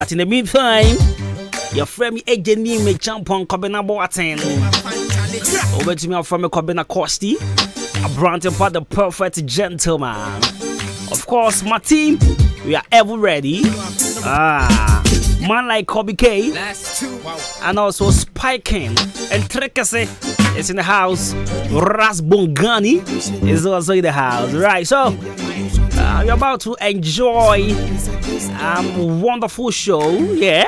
But in the meantime, your friend agent me jump on Kobena Boateng. Over to me from Kobena Costi. A brand about the perfect gentleman. Of course, my team, we are ever ready. Man like Kobe K and also Spiking and Trekese is in the house. Ras Bongani is also in the house. Right, so you're about to enjoy wonderful show. Yeah.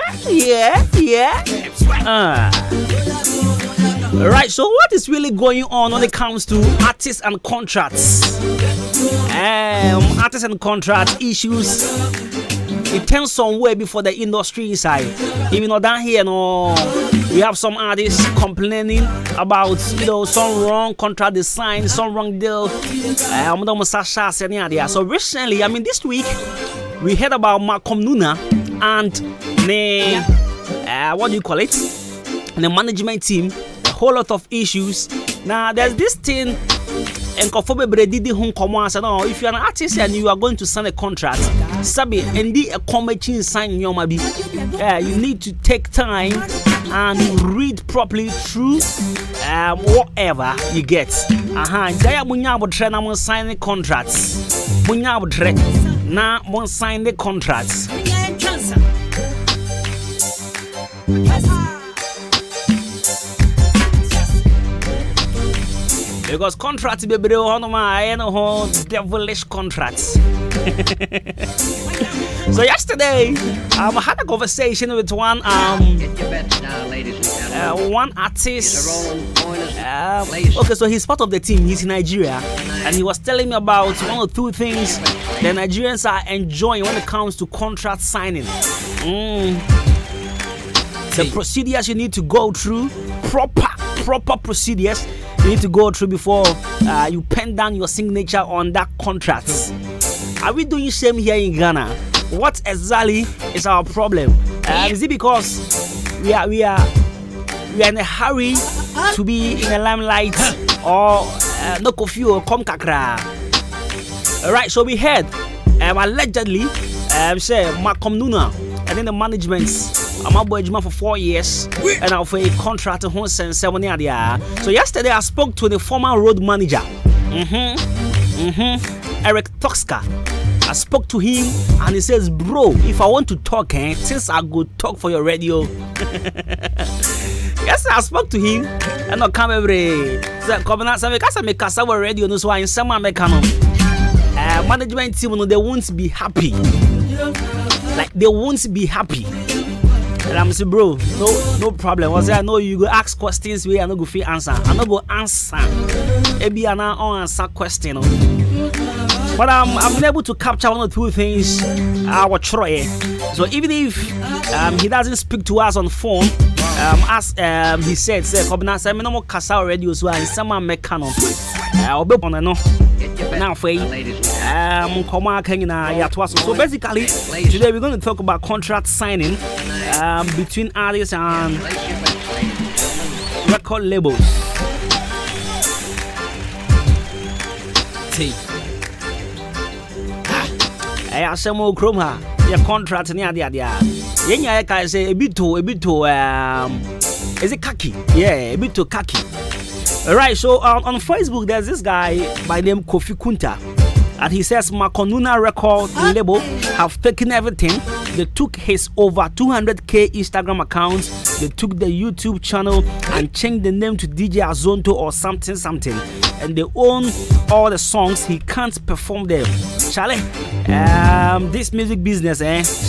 Right, so what is really going on when it comes to artists and contracts? Artists and contract issues. It turns somewhere before the industry inside. Even though down here, we have some artists complaining about some wrong contract design, some wrong deal. So recently, this week, we heard about Malcolm Nuna and the management team. A whole lot of issues. Now there's this thing. And if you're an artist and you are going to sign a contract, Sabi, and a committee sign your maybe. You need to take time and read properly through whatever you get. Jaya munya botre na mon sign the contracts. Munya botre na mon sign the contracts. Because contracts be devilish contracts. So yesterday, I had a conversation with one artist. Okay, so he's part of the team. He's in Nigeria, and he was telling me about one or two things the Nigerians are enjoying when it comes to contract signing. The procedures you need to go through, proper procedures you need to go through before you pen down your signature on that contract. Are we doing same here in Ghana? What exactly is our problem? Is it because we are in a hurry to be in the limelight, or no coffee or come kakra? Alright, so we heard allegedly say Malcolm Nuna and then the management. I'm a boy for 4 years and I'll for a contract to 7 So yesterday I spoke to the former road manager, Eric Toxka. I spoke to him and he says, bro, if I want to talk, since I go talk for your radio. Yes, I spoke to him and I come every radio no so in some management team they won't be happy. Like they won't be happy. And I'm saying, bro, no problem. I say, I know you go ask questions where I no go fit answer. I no go answer. Maybe I not answer question. But I've been able to capture one or two things I will try. So even if he doesn't speak to us on phone, as he said, "Kobina say me no more kasa radio so and some mechano." I'll be on no. Now for so basically today we're going to talk about contract signing between artists and record labels. I say more chroma your contract near the idea. Yenya I say a bit to is it khaki? Yeah, a bit to khaki. Alright, so on Facebook there's this guy by name Kofi Kunta, and he says Makonuna record label have taken everything. They took his over 200k Instagram account, they took the YouTube channel and changed the name to DJ Azonto or something, and they own all the songs. He can't perform them. Charlie, this music business,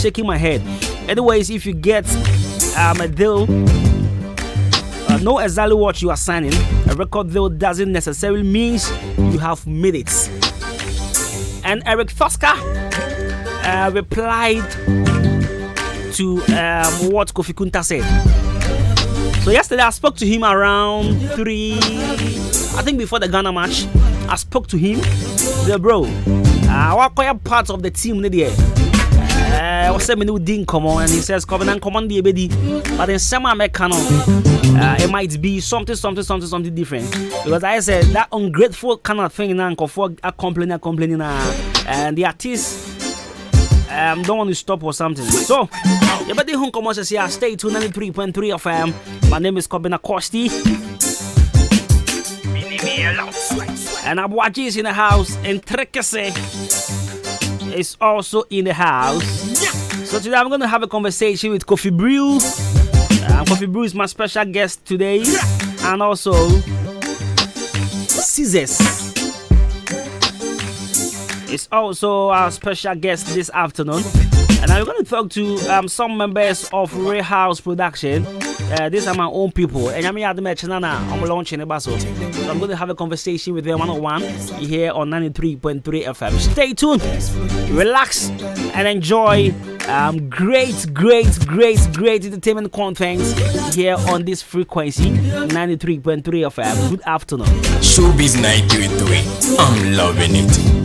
shaking my head. Anyways, if you get a deal, know exactly what you are signing. A record deal doesn't necessarily means you have made it. And Eric Foska replied to what Kofi Kunta said. So yesterday I spoke to him around 3, I think before the Ghana match. I spoke to him. The bro, what part of the team there? What's the menu didn't come on, and he says Covenant command the baby, but in some Americano it might be something different, because I said that ungrateful kind of thing now for complaining and the artist don't want to stop or something. So, you better home come here. Stay tuned 93.3 FM. My name is Akan Kasiebo. And Abuaji is in the house, and Trekese is also in the house. So today I'm going to have a conversation with Coffee Brew. Coffee Brew is my special guest today, and also Scissors is also our special guest this afternoon. And I'm going to talk to some members of Ray House Production. These are my own people. And I'm launching a basso. So I'm going to have a conversation with them one-on-one here on 93.3 FM. Stay tuned, relax, and enjoy great entertainment content here on this frequency, 93.3 FM. Good afternoon. Showbiz 93. I'm loving it.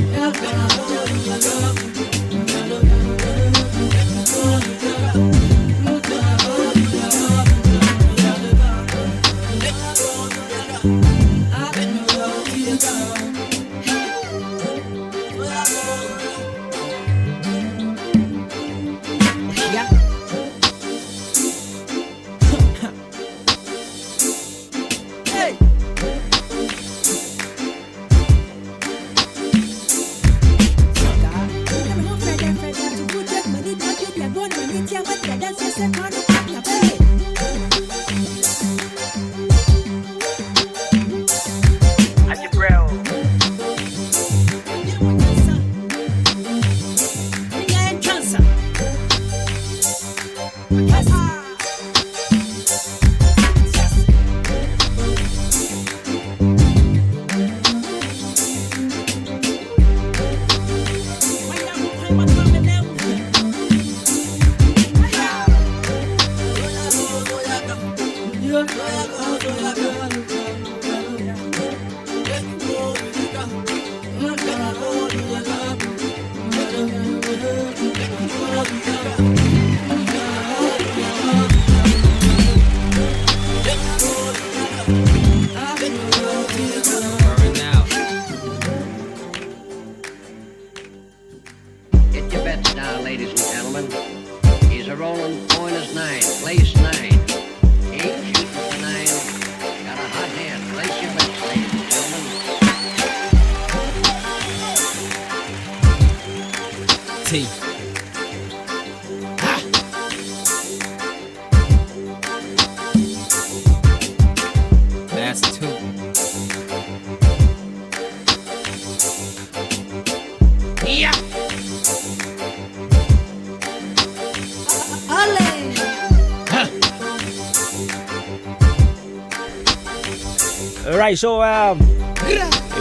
Alright, so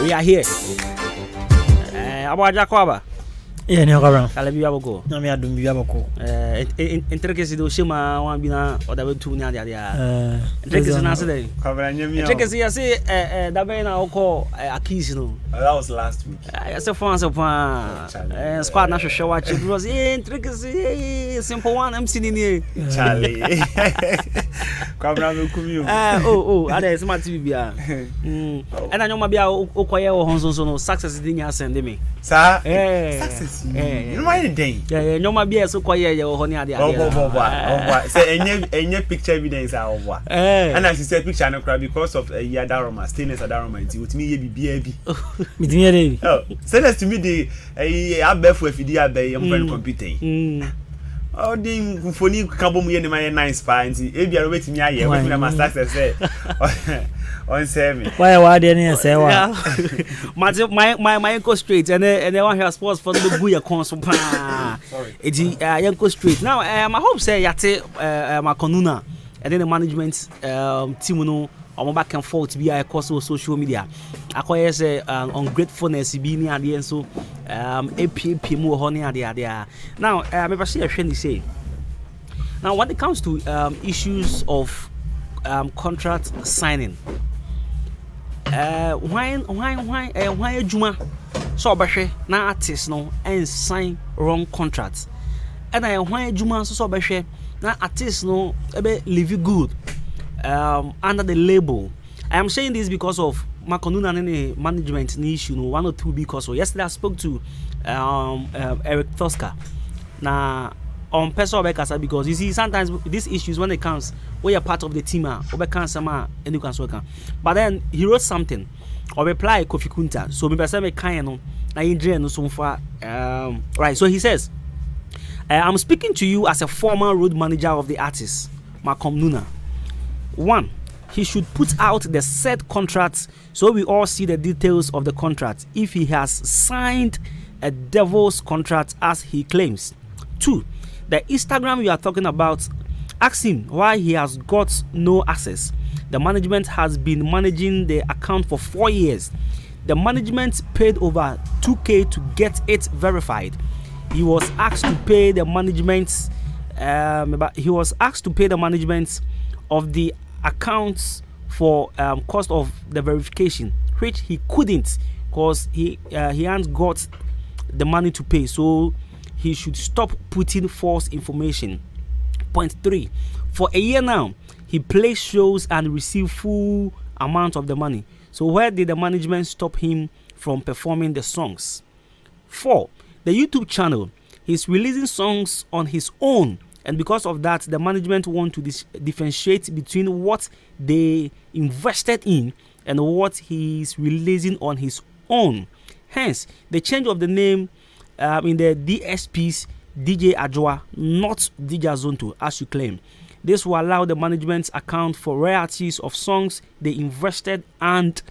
we are here. Abuaja Kwaba. Yeah, no problem. Kalabi Aboko. No, me adum Aboko. Interkesi do shima wan bina odabe tu nya dia. Interkesi na se dey. Interkesi ya say da be na oko akisi no. That was last week. I say for answer pa. Squad na hwehwe wa chi because interkesi simple one MC ni. Charlie. Kwabra me kumi o. Ada smart TV bia. And anyoma bia okoye wo honso so no success din ya send me. Sir, success. You know my day. Yeah, nyoma bia so koye ye wo ni ade ade. Say enye picture evidence of what. And as you said picture no cry because of Yadaroma, stainless Yadaroma nti otimi ye bibia bi. Mitimi ye dey. Oh, send us to me the abefu afidi abe am very computer. Oh, the phony kabom ye my nice pa nti e bia robetimi aye we na master say. On seven. Why didn't say why? My go straight and then one here sports for the Buya console. Sorry. It's go straight. Now I hope say yate my konuna and then the management team no on back and forth be across social media. I say ungratefulness be near the end so APP more honey there. Now I never see a friend say. Now when it comes to issues of contract signing. Why Juma so obehwe na artist no and sign wrong contract. And why Juma so obehwe na artist no ebe live good under the label. I am saying this because of Makonuna and management issue no one or two because yesterday I spoke to Eric Tosca na on person obekasa because you see sometimes these issues when it comes when you're part of the team obeka sama any can so can. But then he wrote something or reply Kofi Kunta. So me person me kan no na yedre no so far right. So he says I'm speaking to you as a former road manager of the artist Malcolm Nuna. 1. He should put out the said contract so we all see the details of the contract if he has signed a devil's contract as he claims. 2. The Instagram you are talking about, ask him why he has got no access. The management has been managing the account for 4 years. The management paid over 2K to get it verified. He was asked to pay the management of the accounts for cost of the verification, which he couldn't because he hasn't got the money to pay. So he should stop putting false information. Point 3. For a year now, he plays shows and receives full amount of the money. So where did the management stop him from performing the songs? 4. The YouTube channel, he's releasing songs on his own, and because of that, the management want to differentiate between what they invested in and what he's releasing on his own. Hence, the change of the name in the DSP's DJ Adjoa, not DJ Zonto, as you claim. This will allow the management account for royalties of songs they invested and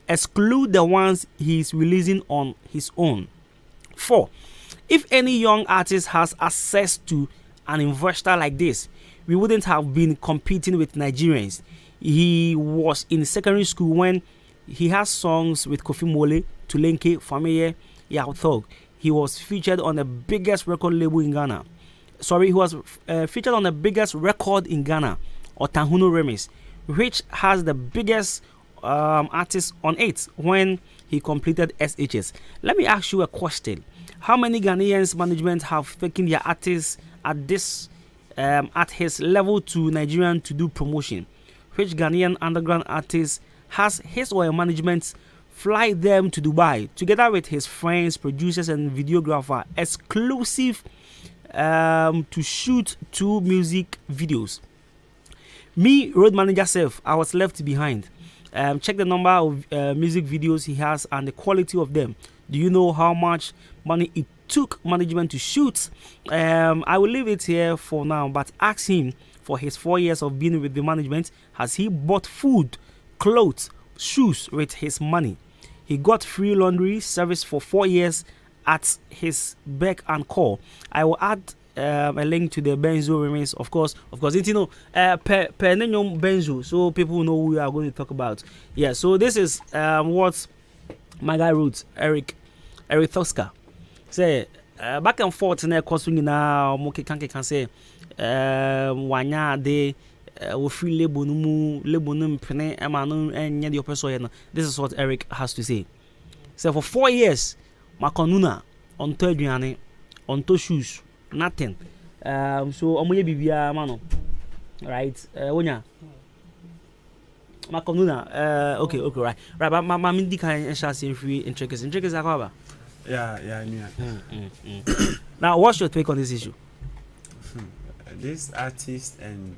exclude the ones he's releasing on his own. 4. If any young artist has access to an investor like this, we wouldn't have been competing with Nigerians. He was in secondary school when he has songs with Kofi Mole, Tulenke, Fameye, Yao Thug. He was featured on the biggest record label in Ghana. He was featured on the biggest record in Ghana, Otahuno Remix, which has the biggest artist on it when he completed SHS. Let me ask you a question. How many Ghanaians management have taken their artists at his level to Nigerian to do promotion? Which Ghanaian underground artist has his or her management fly them to Dubai together with his friends, producers and videographer exclusive to shoot 2 music videos? Me, road manager self, I was left behind. Check the number of music videos he has and the quality of them. Do you know how much money it took management to shoot? I will leave it here for now, but ask him for his 4 years of being with the management. Has he bought food, clothes, shoes with his money? He got free laundry service for 4 years at his beck and call. I will add a link to the Benzo remains, of course. It's, you know, per Benzo, so people know who we are going to talk about. Yeah, so this is what my guy wrote, Eric Thoska. Say back and forth in a costing now, Moki Kanke can say wanya de we free label num pene emanu enye the person. This is what Eric has to say. So for 4 years, Makonuna on third aduane, on to shoes, nothing. So omoye bibia mano. Right? Wonya. Makonuna okay, right. Right, but my mindi kan shall say free intricacies akwa. Yeah. Now, what's your take on this issue? This artist and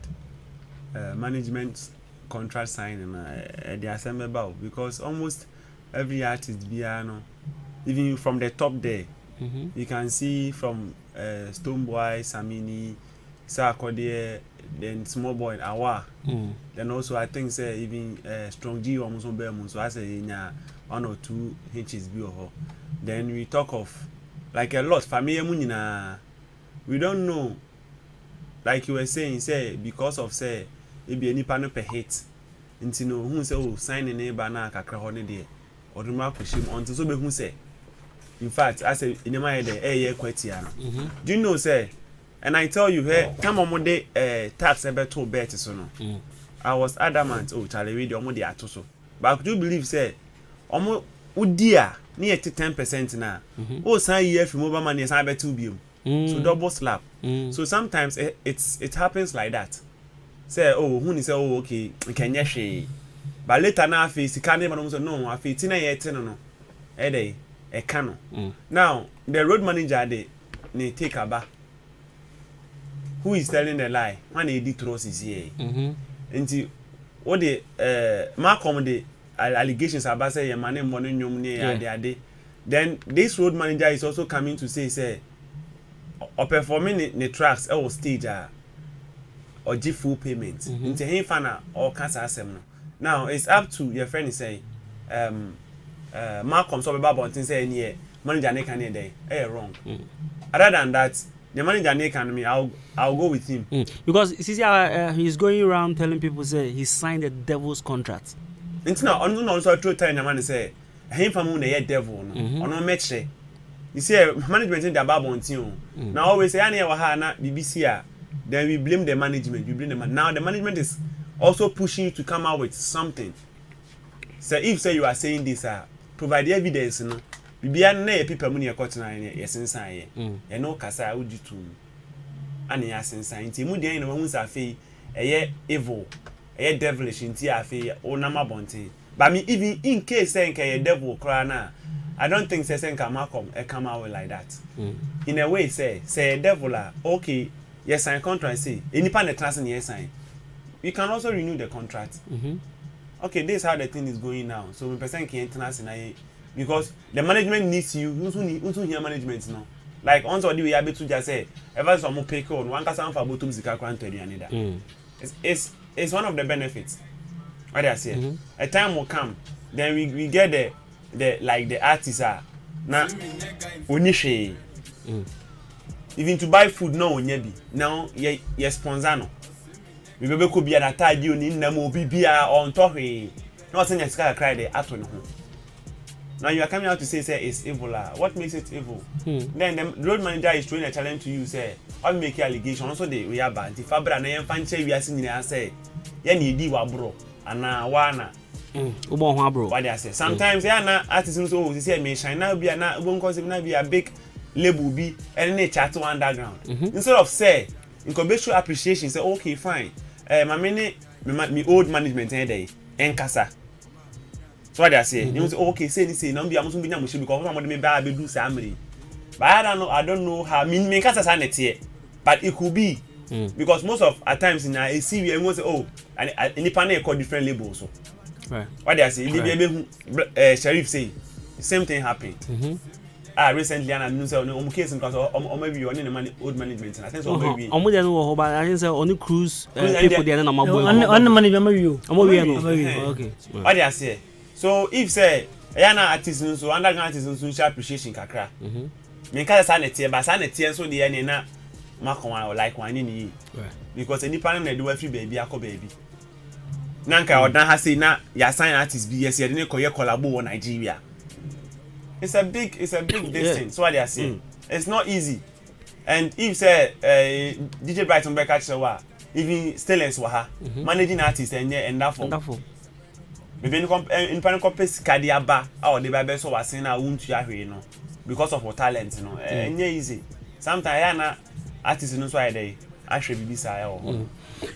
management contract signing, they are same about because almost every artist, even from the top there, you can see from Stoneboy, Samini, Sarkodie, then Small Boy, Awa. Then also I think say even Strong G almost on Belmont, so I say 1 or 2 HSB or her. Then we talk of like a lot family munina. We don't know, like you were saying, say because of say it be any panel per hit. Into no who say oh sign a neighbor na kakra honey there or the mark push him until so be who say. In fact, I say in my head year kwetiano. Do you know say? And I tell you hey come on Monday tax about 2 bet so no. I was adamant oh Charlie read omo dey atoso. But I do believe say omo udia near 10% now. Oh, say year for mobile money, I bet 2 billion. So double slap. So sometimes it happens like that. Say, oh, who say, oh, okay, can you she? But later now, face can't even say no. I feel 10 years, no. A day, a cano. Now the road manager they take a back. who is telling a lie? When he did trust is here. And what the Malcolm the allegations about say your money money then this road manager is also coming to say or performing the tracks or stage or give full payment. Into him fana or cancer assembly. Now it's up to your friend say Malcolm so about things say yeah manager ne can day wrong. Other than that, the manager ne can me I'll go with him. Because you see he's going around telling people say he signed a devil's contract. It's not also true time the man say him from the devil no or no match. You see management in the Bible on now always say any wa na BBC then we blame the management, we blame the man. Now the management is also pushing you to come out with something. So if say you are saying this provide the evidence no bibia na people money court na yes inside here e no kasa udi to ani yes inside nti mu dey na hu sa fe evil devilish nti afi o na mabonte but me even in case say nke devil kra na I don't think say nka Malcolm come out like that in a way say devil okay yes sign contract say any pan the trust in yes sign you can also renew the contract. Okay, this is how the thing is going now. So we person can international because the management needs you. Also here management now. Like once or we able to just say ever some pay on one person for bottom zika kwanto another. It's one of the benefits. What I say. A time will come, then we get the like the artists now onishe. Even to buy food now onyebi. Now ye sponsor no. We be could be an attack you in the movie on Tory. Not saying it's kind of cry the at home. Now you are coming out to say it's evil. What makes it evil? Then the road manager is throwing a challenge to you, say, I'll make allegation. Also, we are bad. If Fabra and I am fancy, we are seeing and say, Yenny wa bro, and now wana. Bro. What they say. Sometimes they are not artisans who say, may shine now be a won't cause him now be a big label be and they chat to underground. Instead of say, in commercial appreciation, say, okay, fine. My old management day enkasa. So what they say, you say okay, say no be amusun bi na mo she because somebody me ba do samri. But I don't know how me kasa sa net here. But it could be because most of at times in a see we say oh and any panel call different labels so. Right. What they say, Sheriff say same thing happened. Recently and I say on case because or maybe you on old management. I think so maybe. Omo dey no but I think say on cruise people dey na mabo. On the money maybe you. Okay. What they say. So if say yana artisans so underground artisans so share appreciation kakra. Me ka say na tie ba say na tie so dey na makon like one ni. Because any panel na do every baby akọ baby. Nanka odan ha say na ya sign artist bi yes ye dey koye collabo wo Nigeria. It's a big distance. So what they are saying. It's not easy. And if say DJ Brighton Becker Chewa, even Stellens Waha, managing artists and therefore. Maybe in pan compass Kadiaba or the Bible so was saying I won't you know because of our talent, you know. And easy. Sometimes artists know why they actually be say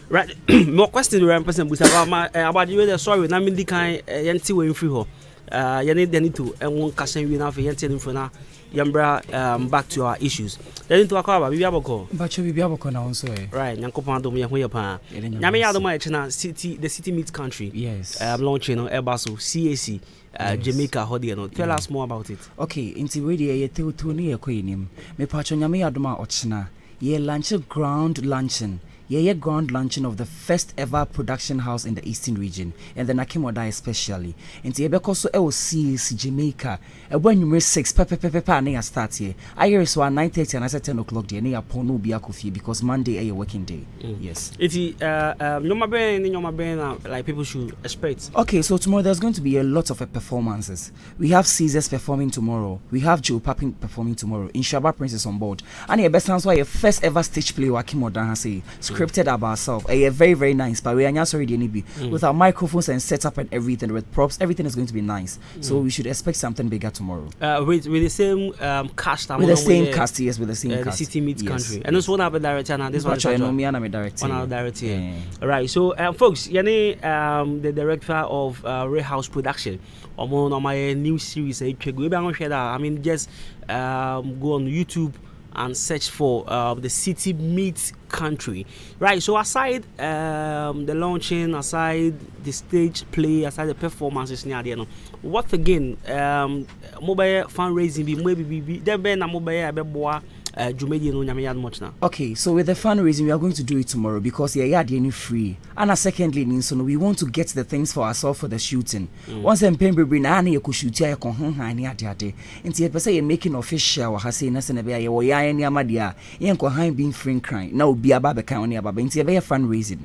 right. More question around person about you sorry na me di kan yenti we free ho. You need to and one question we now for yenti for na yambra back to our issues. Then to akwa bibi aboko. Bacho bibi aboko na onso right, nyankopon do me ho yepa. Nyame ya do ma chena city the city meets country. Yes. Launching on Airbaso CAC Jamaica hodi no. Tell us more about it. Okay, inti we dey ye tewu ni ekoyinim. Me pacho nyame ya do ma ochena. Ye launch ground launching. Yeah, ground launching of the first ever production house in the Eastern region, and the Nakimoda especially. And the Ebekoso LC Jamaica, when you 6 pepe start here. I hear so at 9:30 and I said 10 o'clock there, near Pono Biakofi because Monday a working day. Yes. It's like people should expect. Okay, so tomorrow there's going to be a lot of performances. We have Caesars performing tomorrow. We have Joe Papping performing tomorrow. Inshaba Prince is on board. And the best answer your first ever stage play Wakimoda has say scripted about ourselves. Very, very nice. But we are not sorry with our microphones and setup and everything, with props, everything is going to be nice. So we should expect something bigger tomorrow. With the same cast. With the same cast, yes, with the same cast. The city meets country. And this one have a director now. This one I'm a director. One director. Yeah. Right. So folks, the director of Ray House Production. On my new series, I mean, just go on YouTube. and search for the City Meets Country. Right, so aside the launching, aside the stage play, aside the performances, what again mobile fundraising be maybe there be na mobile Okay, so with the fundraising, we are going to do it tomorrow because free. And secondly, we want to get the things for ourselves for the shooting. Once I'm paying baby, na you could shoot ya making official being free crying. Now be a baba county about fundraising.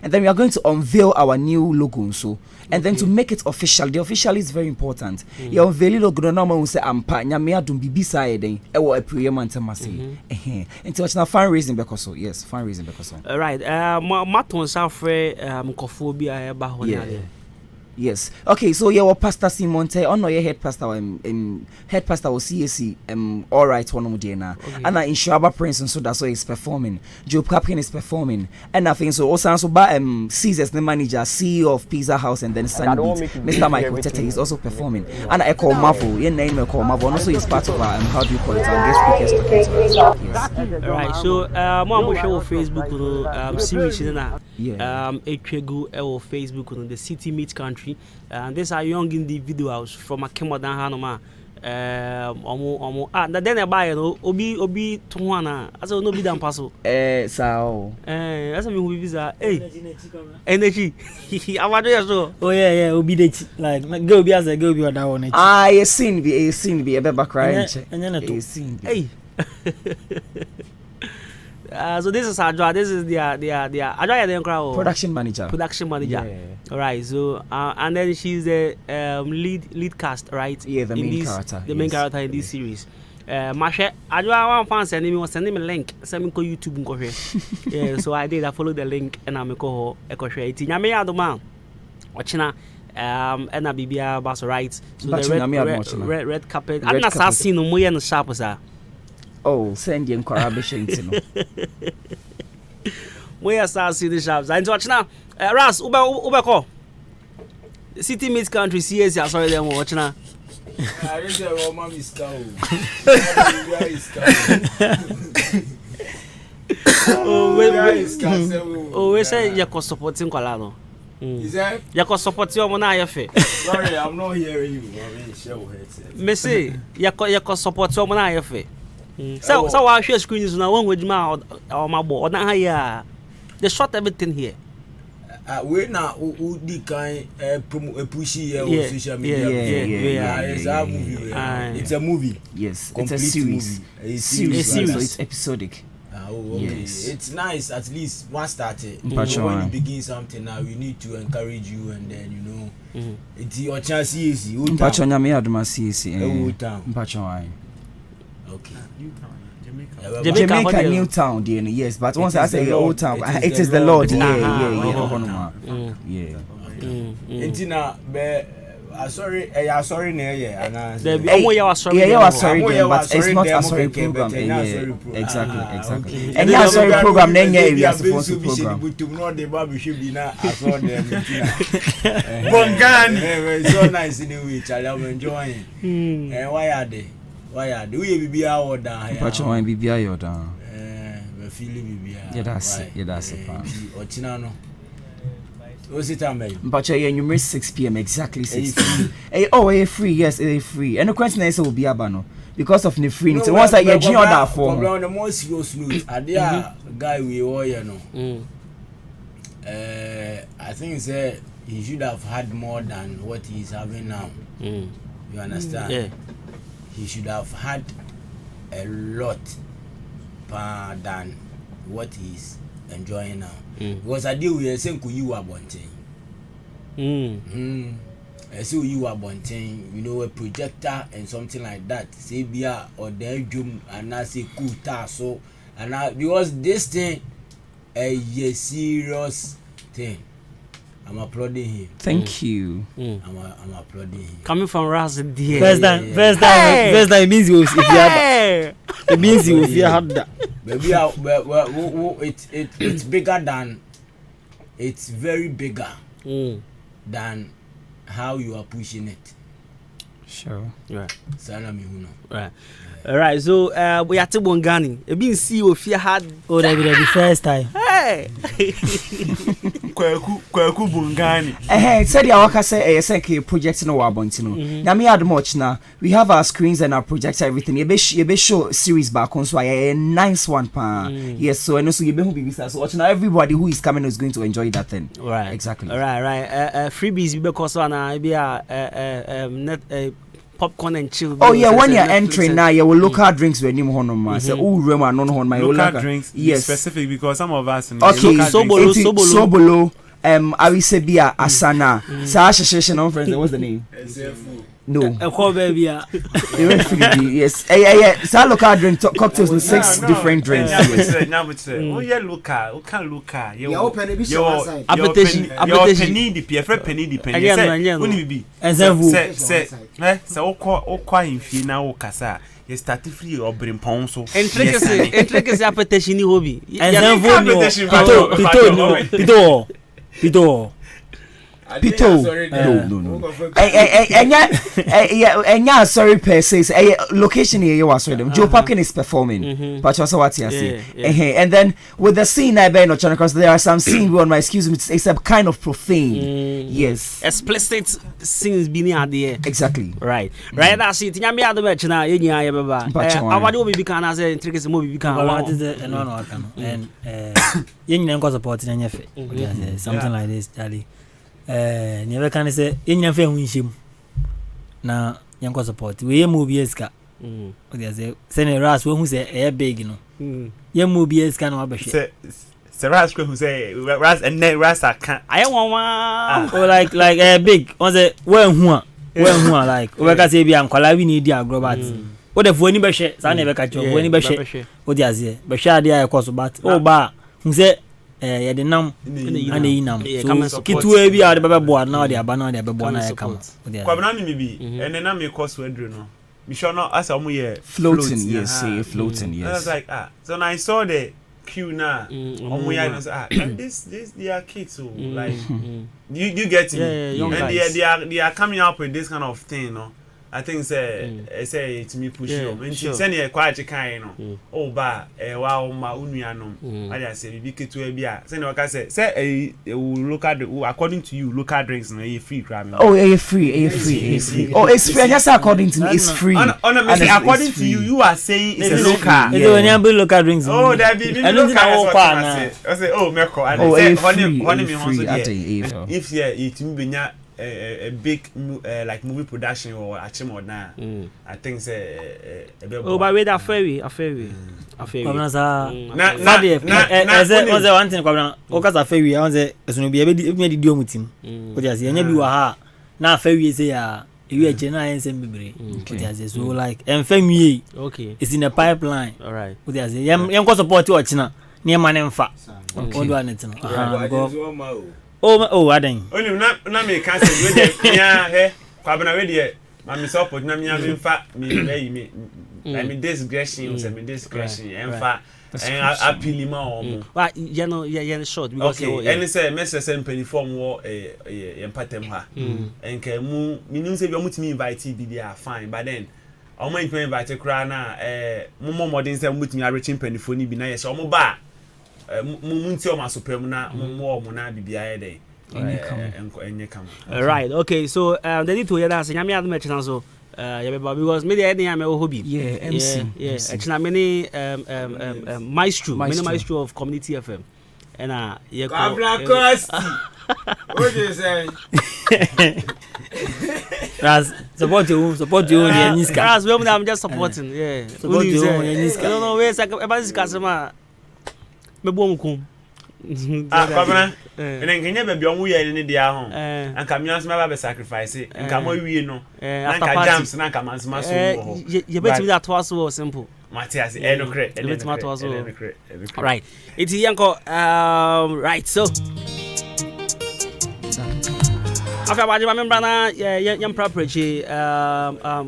And then we are going to unveil our new logo so and then to make it official. The official is very important. You unveil logo no say ampa nyame adum bibi side prayer man tamasi until it's now fundraising because so yes fundraising because so right maton safre mkofo bi aba ho na yes. Okay, so yeah, Pastor Simonte, on your head pastor head pastor was CAC all right one more day now. And in Shaba Prince and so that's why he's performing. Joe Capkin is performing. And I think so also by Caesar's the manager, CEO of Pizza House and then Sunny Beat, Mr. Michael Tete is also performing. And I call Marvel, your name I call Marvel, also is part of our how do you call it our guest speakers. Yes. Right, so mo show Facebook series na Etwegu Facebook on the City Meets Country. And these are young individuals from Akemodan Hanoma. Then I buy obi tuana. As no be done paso. So. As I mean, we visa. Energy. Oh yeah, obi de like go be as a go be that one. I seen be a back crying. Hey. So this is Adwa. This is their Adwa production manager. Yeah. All right. So and then she's the lead cast, right? Yeah, the main character. The main character in this series. Mashe Adwa one fan sending me a link. Send me go YouTube go here. Yeah. So I did. I followed the link and I'm go share it. Nyame adoma. Ochina and a bibia bas right. So the red carpet. I'm not assassin no more no sharp sir. Oh, send the incorporation. We are starting the shops. And watch now. Ras, Uber call. City Meets Country, CS, sorry, them watch now. I didn't say, oh, mommy's cow. Oh, we say you're supporting Colano. Is that? You're supporting your money. Sorry, I'm not hearing you. Messi, you're supporting your money. So our share screen is now one with my board. Now here, they shot everything here. We now the kind pushy social media. It's a movie. Yes, it's a series. So it's episodic. Yes. It's nice. At least one started. When you begin something now, we need to encourage you, and then it's your chance. Easy. Okay. Jamaica, Newtown, yes, but once I say Old Town, it is the Lord. Yeah. Sorry, but it's not a sorry program. Exactly. And yeah, sorry program. Then we are supposed to program. It's so nice in the week. I'm enjoying. And why are they? We be out down here. But you want to be out down. We feel be. Yeah, that's it. Ochinano. What's it time? But you miss 6 p.m. exactly 6 p.m. Free, yes, free. And the question is will be abano because of the free. So once I get you on that form. The most serious news. There guy we all I think he should have had more than what he's having now. You understand? Yeah. He should have had a lot than what he's enjoying now. Because I deal with a saying you are wanting. I see you are wanting, a projector and something like that. Say beer or the jum and I say cool so and because this thing a serious thing. I'm applauding him. Thank you. I'm applauding him. Coming from Ras, dear. First time it means you it means you have that. Maybe it's bigger than it's very bigger than how you are pushing it. Sure. Right. Sana mi huno. Right. All right. So we are to Bongani. It been see if you had. Oh, that be the first time. Hey. Kwaku Bungani. Said the Awaka say a project no wabonti no. Me had much now. We have our screens and our projector, everything. You be show series back on so a nice one pa. Yes, so and also you be who be so watching everybody who is coming is going to enjoy that thing. Right. Exactly. Right. Freebies because one be net popcorn and chill. Oh yeah, when you're entering now, you will local drinks with him honor say oh rema non hon my local drinks. Yes. Specific because some of us okay, sobolo. I will say beer asana. Sa no friends. What's the name? No. Yes. Sa local drink cocktails with 6 different drinks. Yes. Oh yeah, local. You open penny you start free or bring ponso. Intricacy appetition ni hobby. Pito. No. Yeah, sorry per se. Location here you was them. Joe Parkin is performing. But also what you say. And then with the scene I bear not because there are some scenes on my excuse me it's a kind of profane. Yes. Explicit scenes being at the air. Exactly. Right. That's it. Nyame ado be china yenya ye baba. Awade obi bi kan na say intricacy mo bi kan. What is it? No aka no. And yenya nko support na nyefe. Something like this, Charlie. Never can say in your film him na yanko support we movie eska they say send ras who say e big no ye movie eska no abehwe say ras who say ras and ras aka I want or like big on say when who like we ka say bia nkwala we need dia grobat o de fu ani behwe sa na be ka cho fu ani behwe o dia ze behwe ade ya koso bat o ba hu say ya de nam ane yinam so kitu e bi ade bebe boa na ade aba na ade bebe boa na ya kama kwa bana ni bi ene na me course wedru no me sure no as am ye floating yes floating yes I was like so now I saw the queue na omo ya no this they are kids so like you get me and they are coming up with this kind of thing no I think say to me push you when she send you quite kind no oh ba wa ma unua no I just say bi ketu e bia say no ka say look at according to you local drinks no e free crab oh free oh it's free just according to me it's free according to you are saying it's a local it's when you local drinks oh that be local I say oh meko and say honey me wants if it me benya a big like movie production or achim or na I think say oh by way that ferry kwabna sa na eze one thing kwabna o ka sa ferry on say esunu bi e me di omutim o just enya bi wa ha na ferry say ya ewi eche na yen sem bebre o just so like en family okay it's in a pipeline all right o just yen ko support o china na yen mane mfa o do anet no oh adan only na me can say we dey ya he kwabna we dey ma me support na me mfa me like me discretion emfa and apilima omo wa you know yeah short because okay any say message penifom wo empatem ha enka mu minim say bi omutimi invite bi dey fine but then omo invite kra na mo modern say omutimi arechim penifoni bi na yes omo ba munti o masopem na mo na bibia ye dey enye kam right okay so they need to hear that nyame adu me chana so because me dey dey am hobby MC actually many maestro of community FM and you what you say Ras support you the niska Ras we I'm just supporting support you the niska I don't know where say customer me bo mkum kwabana ene nkenye be biom ye ne dia ho anka me ansema ba be sacrifice nka mo wie no anka jams na anka mansema so ho ye betimi that was so simple Matthias no cre betimi that was so right it yanko right so after ba je member na yam preparatory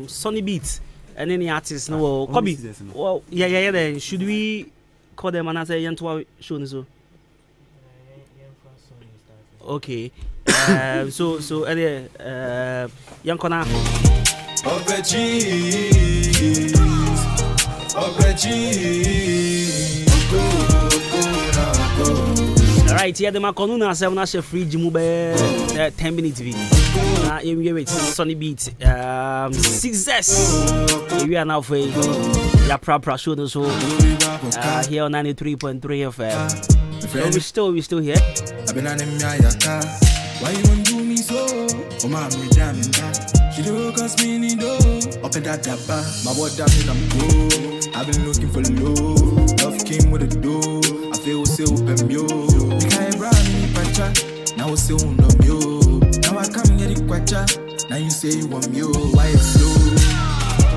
Sunny Beat and any artist no Kobe well yeah then should we call them and say yanto show so Okay. So Yankona. Alright, here the Maconuna 7 as a free Jimube 10 minutes video. Here with Sunny Beat. Success. We are now for your proper show so here on 93.3 FM. So we still here. I've been on him, why you want to do me so? Oh, mommy, damn it. She do cause me need do. Up in that dabba, my boy damn it, I'm cool. I've been looking for love. Love came with a door. I feel so open, yo. You can't run me, pacha. Now it's so no, yo. Now I come get it, quacha. Now you say you want me, yo. Why it's slow?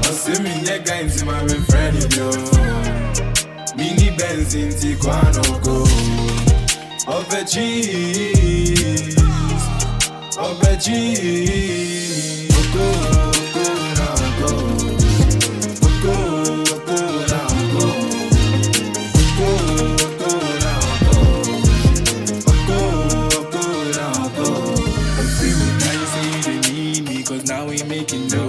I see me, nigga, into my friend, yo. Mini benzin, Tiquano, go. Of the cheese, of the cheese. Go, go, now go. Go, go, now go. Go, go, now go. Go, go, now go. I feel now you say they need me, cause now we making no.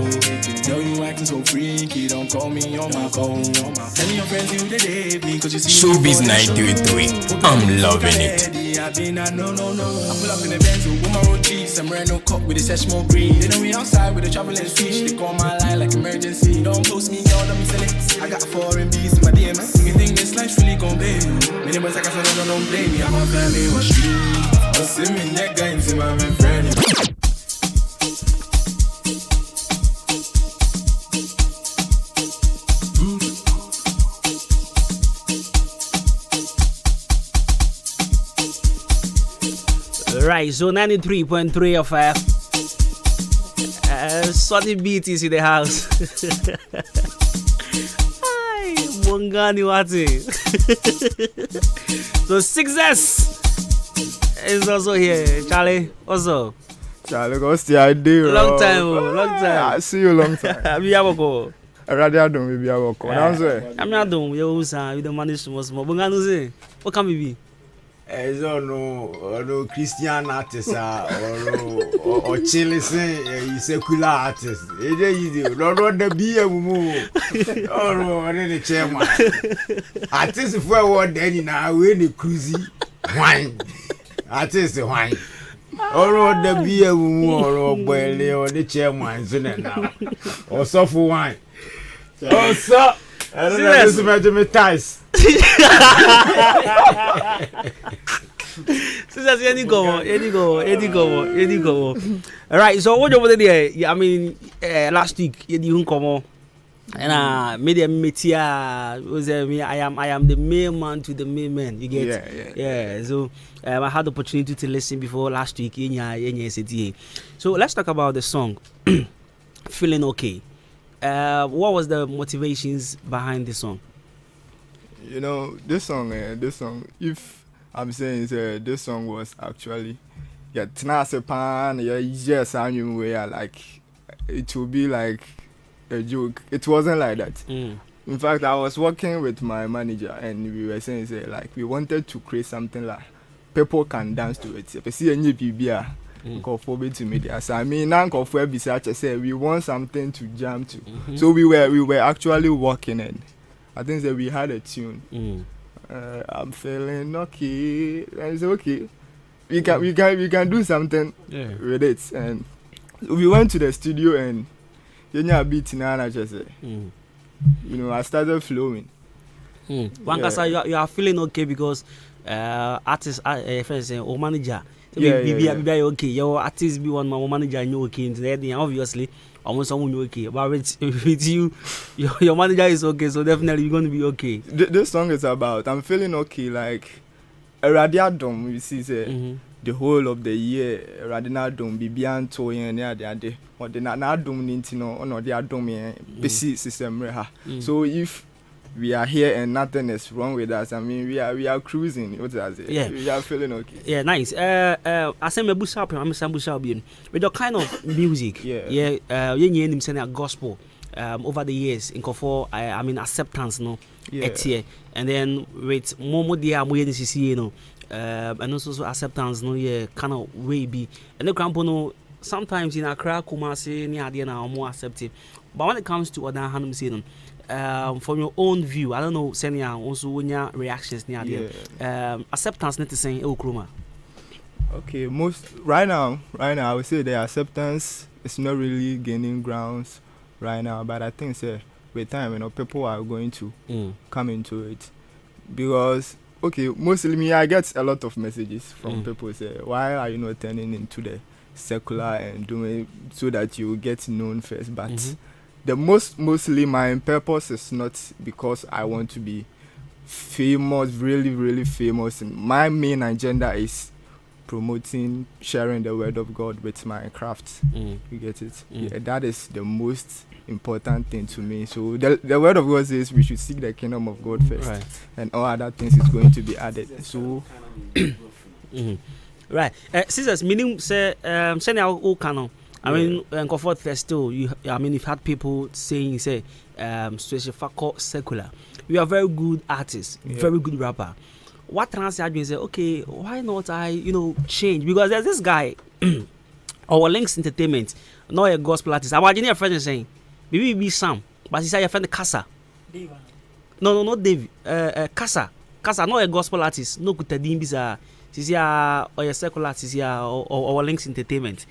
Know you acting so freaky, don't call me on my phone. Tell your friends you did it me, cause you see Showbiz 933, I'm loving it. I pull up in the Benz with my road cheese, some random cup with a session breed. They know me outside with a traveling speech. They call my line like emergency. Don't post me, y'all, let me sell it. I got foreign beats in my DMs. You think this life's really gon' pay you? Many months like I said, don't blame me. I'm on family, what street. I'll see me, that guy, and see my friend. Right, so 93.3 of Sunny Beat is in the house. Hi, Mongani Wati. So Success is also here. Charlie, also. Charlie, what's the idea? Long time. I see you long time. I'm Yaboko. I rather don't maybe Yaboko. I'm not doing you don't manage to small. Bongano say, what can we be? No Christian artist or Chile say secular artist. No the beer move. Oh, the chairman. Artist for what then now we the cruisy wine. Artist wine. Or the beer move or boy or the chairman now. Or soft wine. Oh, so I don't know this is my ties. Any go. Alright, so what over there? I mean, last week you didn't come on, and made a metia was me. I am the main man to the main man. You get? Yeah. So I had the opportunity to listen before last week. So let's talk about the song, "Feeling Okay." What was the motivations behind the song? You know, this song, if I'm saying this song was actually, yes, I knew where like it would be like a joke. It wasn't like that. In fact, I was working with my manager and we were saying like we wanted to create something like people can dance to it. If you see any PBR, to media. So I mean, now say we want something to jam to. So we were actually working and I think that we had a tune. I'm feeling okay. And it's okay. We can do something with it. And we went to the studio and beat you know, I started flowing. You are feeling okay because artist friends or manager. Be okay. Your artist be one my manager and you okay. And obviously almost someone you okay. But with you, your manager is okay, so definitely you're gonna be okay. This song is about I'm feeling okay, like a radiadom. You see, the whole of the year, radinadom, bibian toy and the or the nadum nintino or no the adom busy system reha. So if we are here and nothing is wrong with us, I mean we are cruising. What does it? Yeah, we are feeling okay. Yeah, nice. I say me busa I'm busa bien. With the kind of music, you him saying a gospel. Over the years, in for I mean acceptance, no, and then with more dear, you know, and also acceptance no yeah kind of way be and the crampo no sometimes in Accra Kumasi near the now more accepted but when it comes to other Hanum saying from your own view I don't know senior also when your reactions near the acceptance not to say Okroma. Okay, right now I would say the acceptance is not really gaining grounds right now, but I think with time, people are going to come into it because okay, mostly me I get a lot of messages from people say why are you not turning into the secular and doing so that you get known first, but the mostly my purpose is not because I want to be famous, really famous. My main agenda is promoting, sharing the word of God with my craft. You get it? Yeah, that is the most important thing to me. So the word of God says we should seek the kingdom of God first, and all other things is going to be added. So, right. Sisters, meaning say now canon. I mean, comfort first too. You've had people saying special factor secular. You are very good artist, very good rapper. What translates you say, okay, why not I, change? Because there's this guy, our Links Entertainment, not a gospel artist. Our engineer friend is saying, maybe be Sam, but he said your friend Casa. No, not Dave. Casa, not a gospel artist. No, good Tadim Biza. This is or a secular artist or Links Entertainment.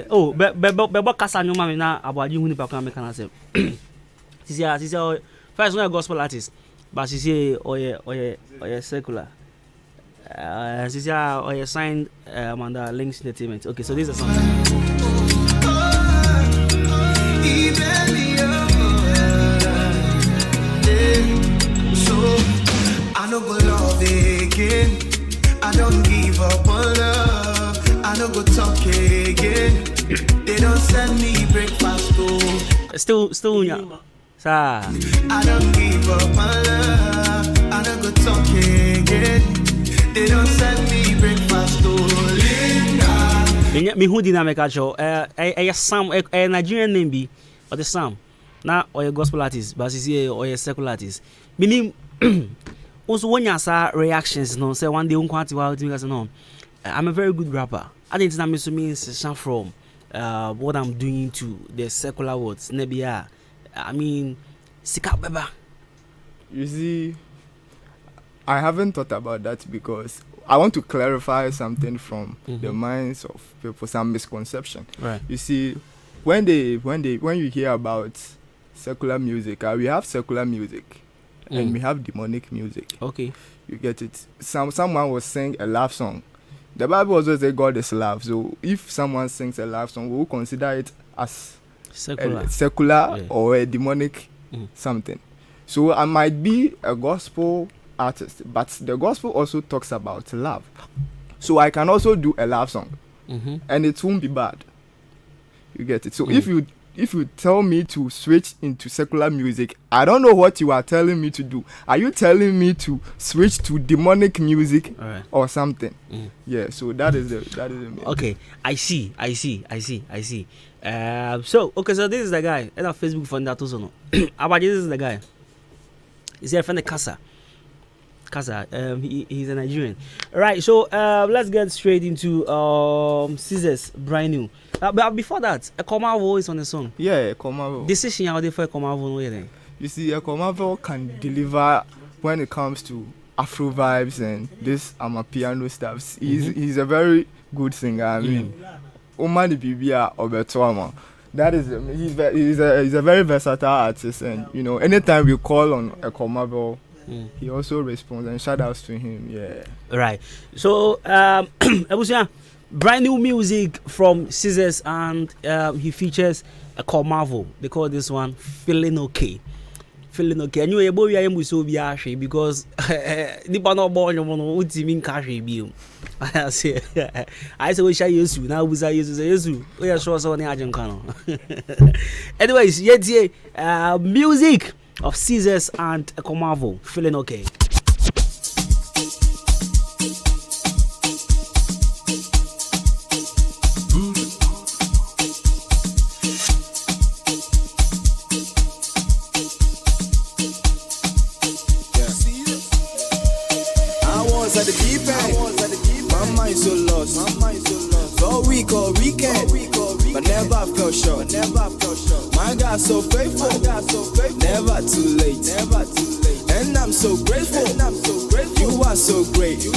Oh, but Casa no man na about you who never make an answer. This is first not a gospel artist. But she say or secular. She say or signed under Links Entertainment. Okay, so this is a song. So I no go love again. I don't give up on love. I no go talk again. They don't send me breakfast too. Still yeah. I don't give up my love. I don't go talk again. They don't send me breakfast to Linda. Me who dynamic show. Sam a Nigerian name be or the Sam. Now or a gospel artist, but is or a secular artist. Meaning also when you saw reactions, no say one day no. I'm a very good rapper. I think that means from what I'm doing to the secular words. Nebia. I mean, Sika Beba. You see, I haven't thought about that because I want to clarify something from the minds of people, some misconception. Right. You see, when you hear about secular music, we have secular music and we have demonic music. Okay. You get it? Someone will sing a love song. The Bible also says God is love. So if someone sings a love song, we will consider it as secular or a demonic something. So I might be a gospel artist, but the gospel also talks about love. So I can also do a love song, and it won't be bad. You get it? So if you tell me to switch into secular music, I don't know what you are telling me to do. Are you telling me to switch to demonic music or something? Yeah. So that is the okay. I see. So this is the guy. And Facebook for that also no. About this is the guy. He's a friend of Casa. He's a Nigerian. Right. So let's get straight into Caesar's brand new. But before that, a Komavo is on the song. Yeah, a Komavo. Decision out there for a Komavo. You see, a Komavo can deliver when it comes to Afro vibes and this piano stuff. He's a very good singer. I mean, Omani Bibia Obertoma. That is, he's a very versatile artist, and anytime we call on a Komavo, he also responds, and shout outs to him. Yeah. Right. So, brand new music from Scissors, and he features a Komavo. They call this one Feeling Okay. Feeling okay. And you boy I so be ashy because nipa no born you ultimate cash bill. I say we shall use you now we say use we are sure so na Ahenkan. Anyways, yet music of Scissors and Komavo, Feeling Okay. was at the deep end. My mind so lost. For week or weekend, but never felt sure. My God so faithful, never too late. And I'm so grateful. You are so great. You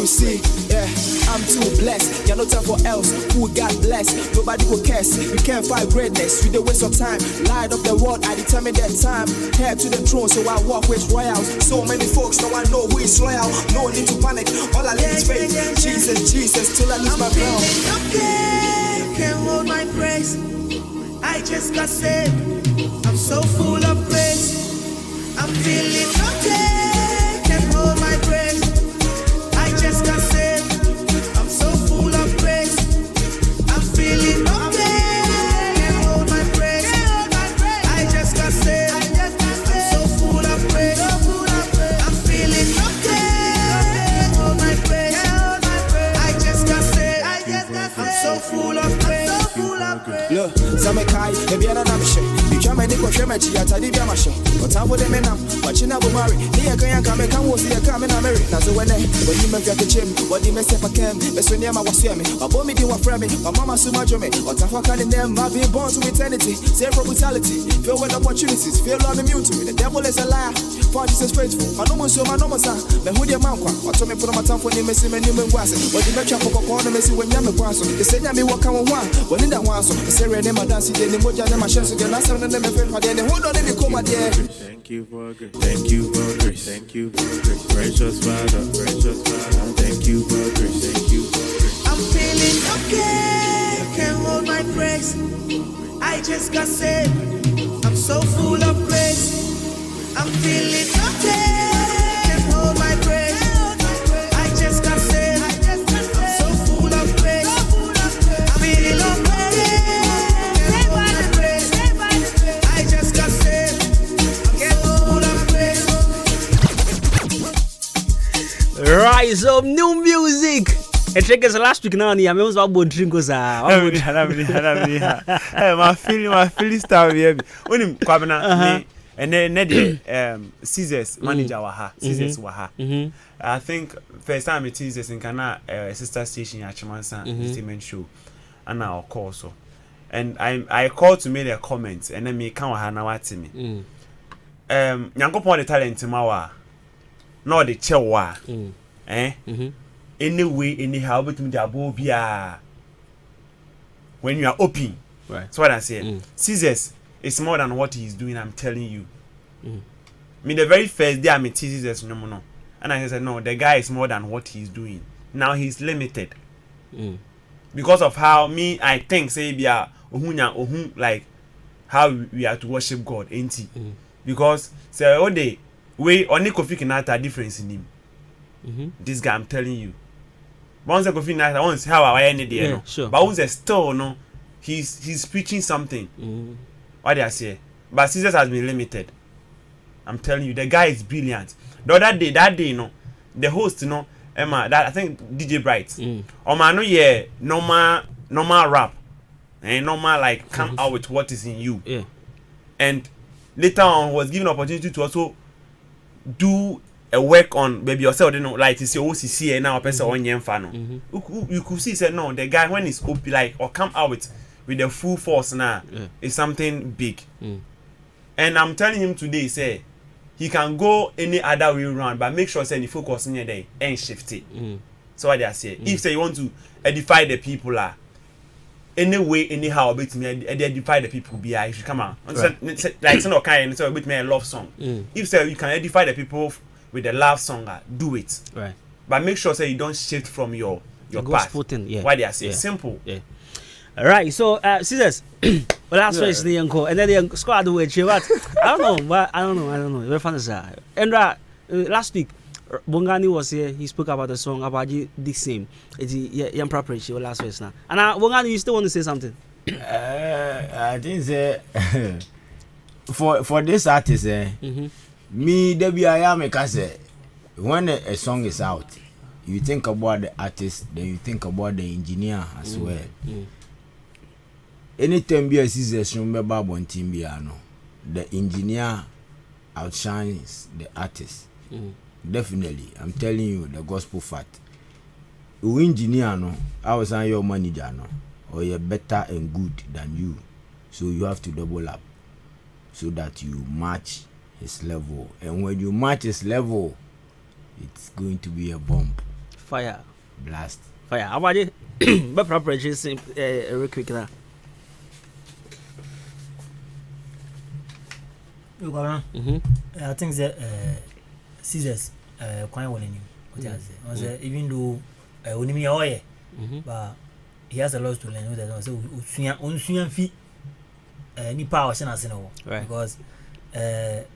see, yeah, I'm too blessed. You no time for else. Who God bless? Nobody will curse. You can't fight greatness. You don't waste your time. Light of the world, I determine that time. Head to the throne, so I walk with royals. So many folks, now I know who is loyal. No need to panic. All I need is faith. Jesus, till I lose my ground. Okay, you can't hold my praise. I just got saved. I'm so full of praise. I'm feeling okay, can't hold my praise. I just got saved. I'm so full of praise. I'm feeling okay, can't hold my praise. I just got saved. I'm so full of praise. I'm feeling okay, can't hold my praise. I just got saved. I'm so full of praise. Look, Samekai, the Biana Namisha. You try my Nico Shemachi, I tell you, Yamasha. What time would they men up? But you never marry. Near Kayan come see a coming American. That's when you make the chim, what you may say for Kem, that's when Yama was me. My bomb me, were framing, my mama so much of me. What I'm fucking them, I've been born to eternity. Zero brutality, feel with opportunities, feel I'm immune to it. The devil is a liar, for Jesus is faithful. My no so my no son, the hoodie man, what told me put on my tongue for the missing and human was it. What the match up for corner, Messi when Yama was. They said, I mean, what can one, when in that one, so the Syrian name, I dance, the Moja, and my chance to get last. Thank you for grace. Thank you for grace. Thank you for grace. Precious Father. Thank you for grace. Thank you for grace. I'm feeling okay, can't hold my praise. I just got saved. I'm so full of praise. I'm feeling okay, can't hold my praise. I just got saved. I'm so full of praise. I'm feeling okay. Rise up new music. And check us last week now. I was about drinkers. My feeling star baby. When Kwabena and then Caesar's manager waha. Caesar's waha. I think first time it is in Kana sister station Achimansan entertainment show. And now call so. And I called to make a comment and then me come hana wati me. Nyankopon the talent mawa. No the chewa. Anyway, anyhow, but me the when you are open. Right. That's what I say. Caesars is more than what he's doing, I'm telling you. Me the very first day I met Caesars no. And I said, no, the guy is more than what he's doing. Now he's limited. Because of how I think say like how we are to worship God, ain't he? Because say all day we only Kofi Kinata difference in him. This guy, I'm telling you. Once Kofi Kinata, once how I any day, no. Sure. But once still no, he's preaching something. What do I say? But Caesar has been limited. I'm telling you, the guy is brilliant. The other day, no, the host, Emma, that I think DJ Bright. No, yeah, normal rap, and normal like come out with what is in you. Yeah. And later on was given opportunity to also do a work on baby yourself, like to say OCC and now person on Yemfano. You could see said no, the guy when he's open like or come out with the full force now is something big. And I'm telling him today, say he can go any other way around, but make sure say the focus near there and shift it. So what they say, if say you want to edify the people anyway, anyhow, bit me edify the people be I should come out. Right. Like some kind so bit me a love song. If say you can edify the people with a love song, do it. Right. But make sure say you don't shift from your path. Yeah. Why they say simple. Yeah. All right. So Caesars, well that's first the uncle and then the squad with you. What? I don't know. Very funny sir. And last week Bongani was here. He spoke about the song about this same. It's young preparation last verse now. And Bongani, you still want to say something? I think say for this artist, me Debbie I am a say when a song is out, you think about the artist, then you think about the engineer as well. Anytime be a season, remember one team the engineer outshines the artist. Definitely, I'm telling you the gospel fact. You engineer no, I was on your manager no, or you're better and good than you, so you have to double up, so that you match his level. And when you match his level, it's going to be a bomb. Fire. Blast. Fire. How about it? But preparation, real quick now. I think that Caesars quite well in you. Even though but he has a lot to learn. So unsuyan fi ni power because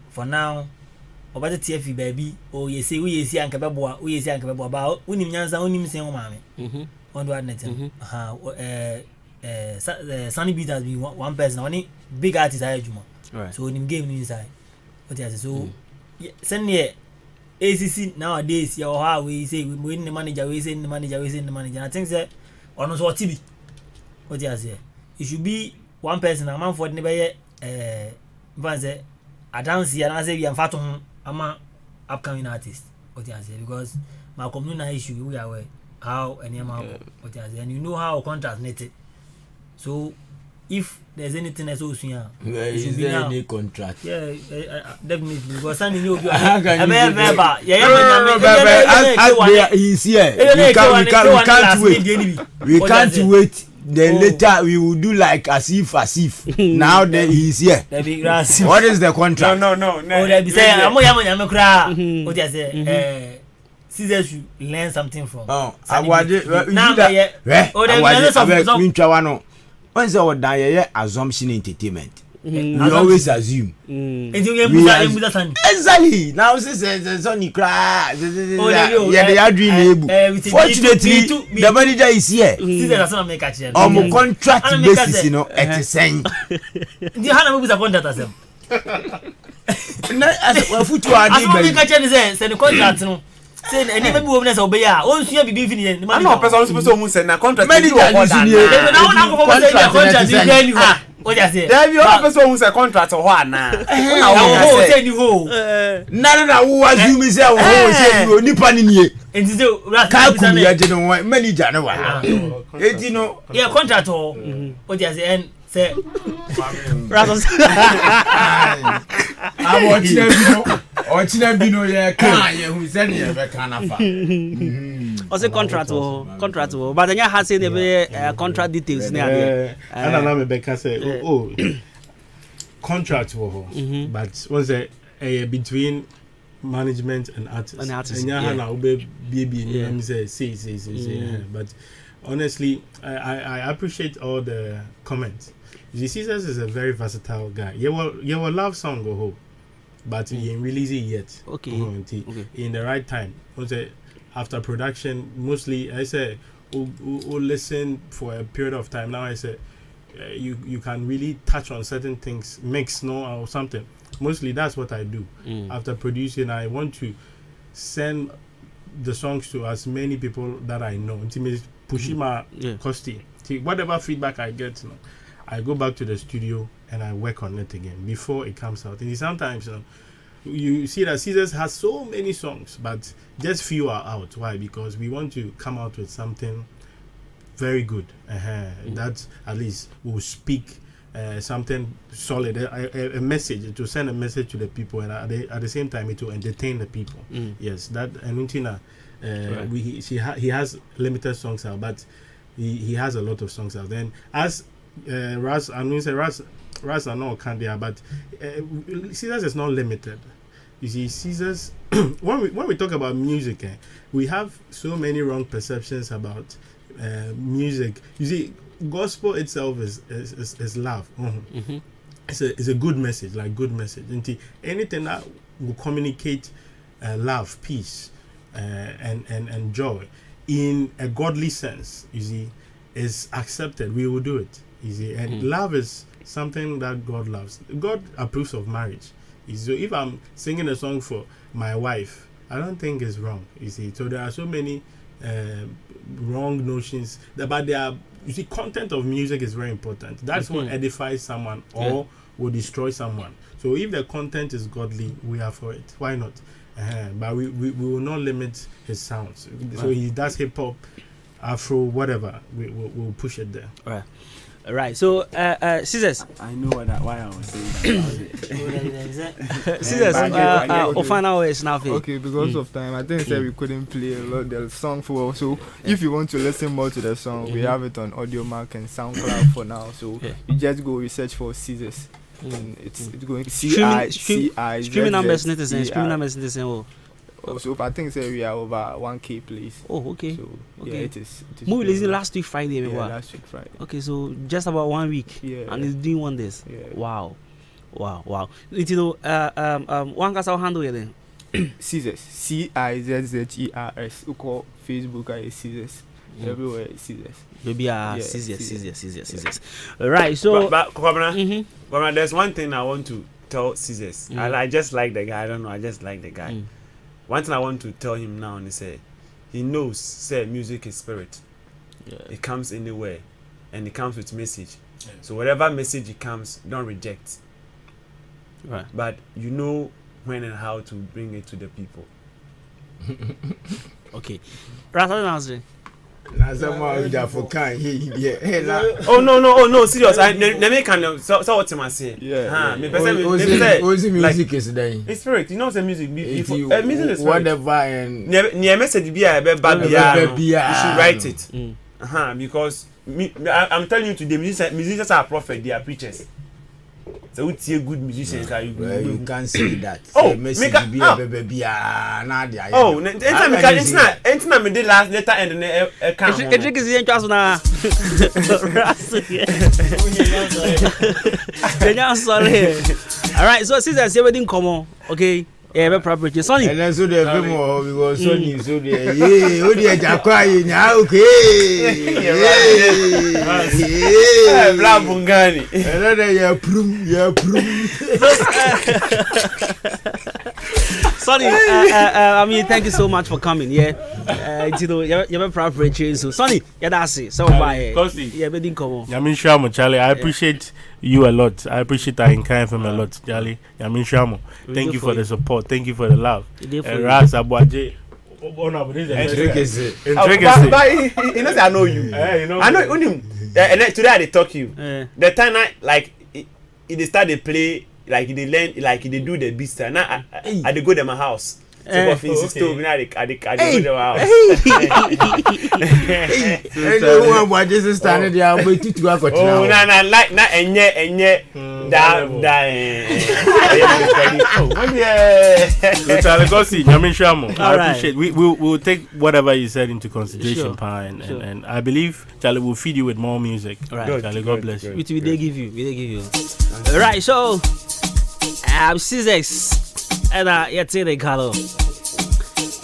for now about the TFE baby you say we see anka beboa but unim nyanza unim say o mame on do net Sunny Beat has been one person one big artist ajuma so unim game inside what you say so send here ACC nowadays you how we say we win the manager I think that on so TV what you say it should be one person a man for the be say I dance here and I say we am fat on ama upcoming artist what you say because my community issue we are how any amount what you say and you know how contract netted so if there's anything else also here is should be there now. any contract? Yeah, definitely because Sunday you he's here we can't wait then later we will do like as if now that he's here. What is the contract? No. They be say what you say Caesar should learn something from now once our die assumption entertainment we always assume exactly now since Sonny cry they are dream fortunately the manager is here on contract basis you know at saying the hana we contract as well future adi say the contract no say any maybe woman say obey ah on sua bibi fini I know person so who say na contract manager is here na go for say contract is really ho what you say there be other person who say contract ho ana ho say ni ho na who assume say ho say ni nipa ni nie enti say ka ku ya je no manager no wa enti no yeah contract ho what you say and say Rasos Ochina bino ye kan ye hu se ne be kan afa o say contract but anya ha say be contract details ne ade ana me be ka say contract wo but once between management and artists anya ha na obe be me say but honestly I appreciate all the comments. Jesus is a very versatile guy. You will love song go but he ain't release it yet. Okay. In the right time. After production, mostly I say listen for a period of time. Now I say you can really touch on certain things, mix or something. Mostly that's what I do. After producing, I want to send the songs to as many people that I know. Pushing my costi. Whatever feedback I get, I go back to the studio and I work on it again before it comes out. And sometimes you see that Caesars has so many songs, but just few are out. Why? Because we want to come out with something very good. That at least will speak something solid, a message, to send a message to the people, and at the same time it will entertain the people. Yes, that and he has limited songs out, but he has a lot of songs out. Then as Ras are not candia, but Caesars is not limited. You see, Caesars when we talk about music, we have so many wrong perceptions about music. You see, gospel itself is love. It's a good message, anything that will communicate love, peace, and joy in a godly sense, you see, is accepted. We will do it. You see, and love is something that God loves. God approves of marriage. So if I'm singing a song for my wife, I don't think it's wrong. You see, so there are so many wrong notions but you see, content of music is very important. That's what edifies someone or will destroy someone. So if the content is godly, we are for it. Why not? But we will not limit his sounds. So he does hip hop, Afro, whatever. We'll push it there. All right. So, Scissors. I know why I was saying that. Scissors. Final is now. Okay, because of time, I think we couldn't play a lot the song for. So if you want to listen more to the song, we have it on Audio Mac and SoundCloud for now. So you just go research for Scissors. And it's going CI. Streaming numbers not the same. Streaming numbers not the same. So I think we are over 1K please. Oh, okay. So okay. Yeah, it is. Movie released last week Friday. Yeah, last week Friday. Okay, so just about 1 week. Yeah. And it's doing wonders. Yeah. Wow. You know, one can handle it then. Scissors. CIZZERS. You call Facebook Scissors. Everywhere Scissors. Maybe scissors. Right. So, but there's one thing I want to tell Scissors. I just like the guy. I don't know. I just like the guy. One thing I want to tell him now is he knows music is spirit. Yeah. It comes anywhere, and it comes with message. Yeah. So whatever message it comes, don't reject. Right. But you know when and how to bring it to the people. Okay. Rasta Oh no, serious. Let can so what am I saying? Yeah. Music is dying. It's spirit. You know the music. Music is spirit. Whatever and near message be a you should write it. Because I'm telling you today, musicians are prophets. They are preachers. So we see good musicians are you can't say that. Oh, message be a baby Nadia. Oh, anytime me did last letter and then come. It is the interest now. Sorry. All right, so since everything come on, okay. Yeah, property. Sonny. And then so the film because Sonny so the oh the Jakwa now okay. Yeah. Bla bungani. And then ya prum. Sonny, I mean, thank you so much for coming. Yeah. You know, you're property. So Sonny, yeah, that's it. So bye. Yeah, everything come on. Yamin Shamo, Charlie. I appreciate you a lot. I appreciate Ahenkan FM a lot, Charlie. Yamin Shamo. Thank you for the support. Thank you for the love. Ras Abuaje. Intricacy. He knows I know you. I know him. And today I talk you. The time like they start they play like they learn like they do the beats. Now I they go to my house. So I go to my house. Oh na like na enye da I appreciate. We'll take whatever you said into consideration, and I believe Charlie will feed you with more music. Right. Charlie, God bless you. They give you. Right, so Scissors and the color.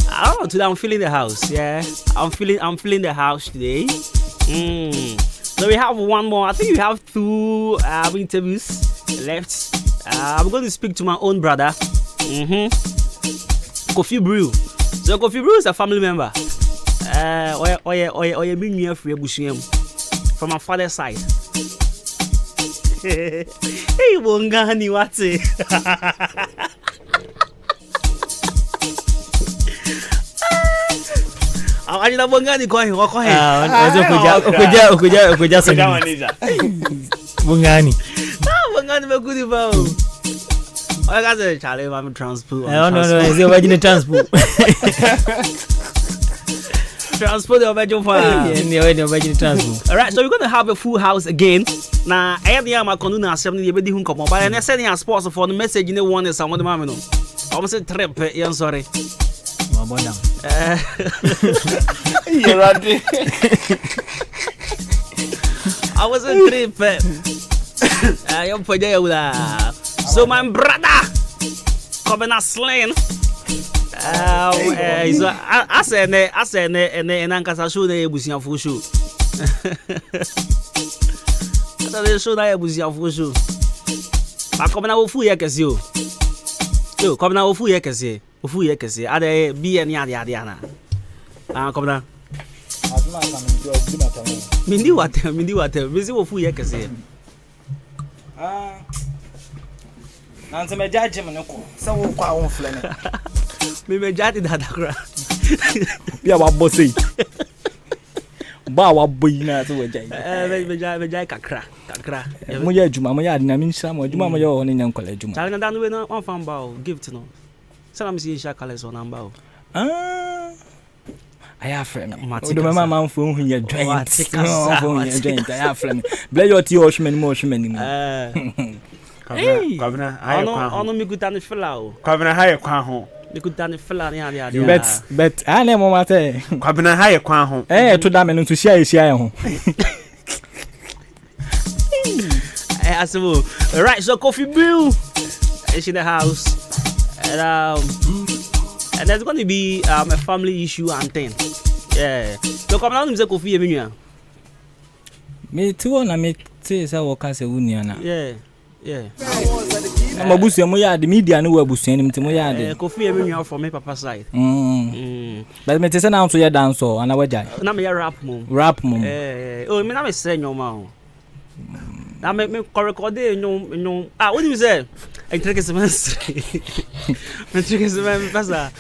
I don't know, today I'm feeling the house. Yeah, I'm feeling the house today. So we have one more. I think we have 2 interviews left. I'm going to speak to my own brother, Kofi Brew. So Kofi Brew is a family member. From my father's side. Hey, Bongani, what's it? I didn't Bongani going. Bongani. Bongani, my good about. I got a Charlie, I'm transport. No, it's the original transport. Transport the original transport. Alright, so we're going to have a full house again. Now, I have the Amakona 70 years come on, but I'm sending a sponsor for the message in the one is some of the mamma. I'm saying trip, yeah, sorry. You're right. I was a trip. I am for you. So my brother coming a slang. I said, and Akan Kasiebo they was your full shoe. I show that was your full shoe. I come now full year Casio. You come now full year Casio. Full year Casio. Are they be any Adiana? Come now. Mindi what? Busy full year Casio. Nanti me judge me no ko. So wo kwa won flene. Me jati that kra. Yeah, what bossy. Ba wa boy na so we jai. Me jai kakra. Mo ya adwuma, mo ya adina mi nsa mo adwuma mo ya ho ne nyankwala adwuma. Tell na dan we no on fan ba o gift no. Say am see sha kale so number o. I have friend. Do my mama phone hu ya joint. I have friend. Blay your tea oshman mo oshman ni. Kwabena haye kwa ho. Ono mi guta ne fela o. Kwabena haye kwa ho. Mi guta ne fela ne ade ade. Bet ane mo mate. Kwabena haye kwa ho. To da me no to share ho. Asibo. Right, so Coffee Bill is in the house. And there's going to be a family issue and thing. Yeah. So come on, Mr. Kofi Emmanuel. Me too na me say say wo ka se wunia na. Yeah. Mabusu mo ya de media no wabusu anim te mo ya de. Kofi Emmanuel from my papa side. But me say na so ya dance so ana wajai. Na me ya rap mum. Oh, me na me say nyoma o. Na me record nyom. What do you say? Entregue semestre. Passa.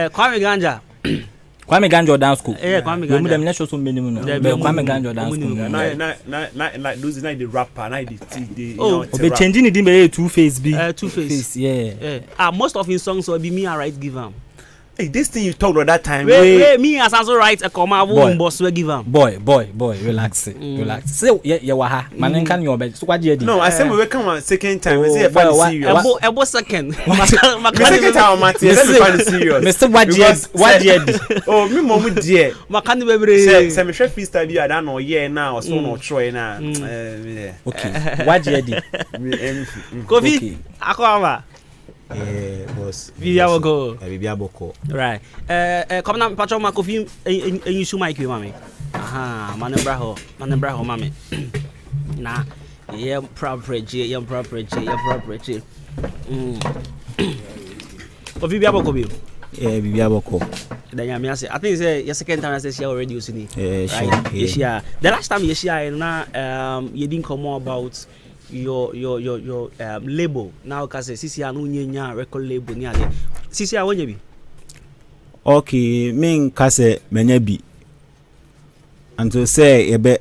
Kwame Ganja. Kwame Ganja dance school. Kwame Ganja. Me dem let's show some minimum no. Kwame Ganja dance school. Na like those na the rapper, na the be changing it be two face be. Two face. Yeah. Most of his songs will be me and right give am. Hey, this thing you talked about that time. Wait, me as also write a comma boss we give am. Boy, relax. Relax. Say you wa ha. Man can your bed. So what you do? No, I said we come on second time. We say funny serious. Ebo second. Second time Matty. Let's funny serious. Mr. What you do? Oh, me mom dear. Makani bebre. Say me chef freestyle bi ada no year now so no try na. Okay. What you do? Kofi, akwa boss. Bibia boko. Right. Come na patcho ma Kofi enyisu mic we mami. Aha, manembra ho mami. Na, yeah proper. Kofi bibia boko bi. Bibia boko. Then me say I think say your second time I say she already using it. Right. Yeah. The last time you share na you didn't come more about your label now cause sisi anu nyenya record label ni ade sisi awonye bi. Okay, me cause menya bi until say ebe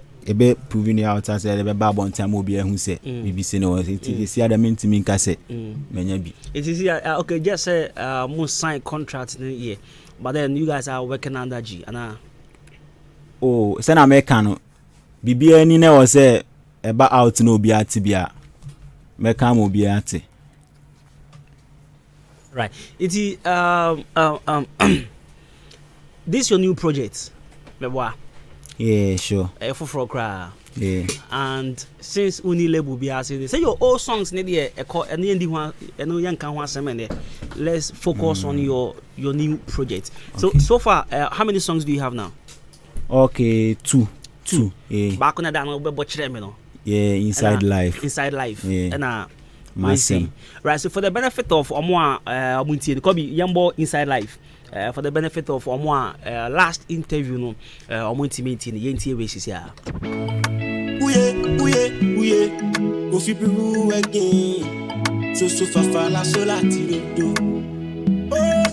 proving out as ebe ba bon time obi ehun say BBC no it see ada me ntimi cause menya bi. It is okay just say must sign contract in year but then you guys are working under G and oh say na America no bibia ni na wo say eba out no obi ati bia meka mo obi ati. Right. It is this your new project meboa. Yeah, sure. For cry. Yeah. And since uni label be asking say your old songs need there any endi one no yan kan one semene let's focus on your new project. Okay. So far how many songs do you have now? Okay, two. Yeah. Back on that no be botchere me no. Yeah, Inside Life. Yeah. And Massive. Right, so for the benefit of Omwa Omuntie, could be Yambo Inside Life. For the benefit of Omwa last interview no Omuntie meeting Yentie basis ya. Uye Kofi Bill again. So fafa la sola tirodo. Oh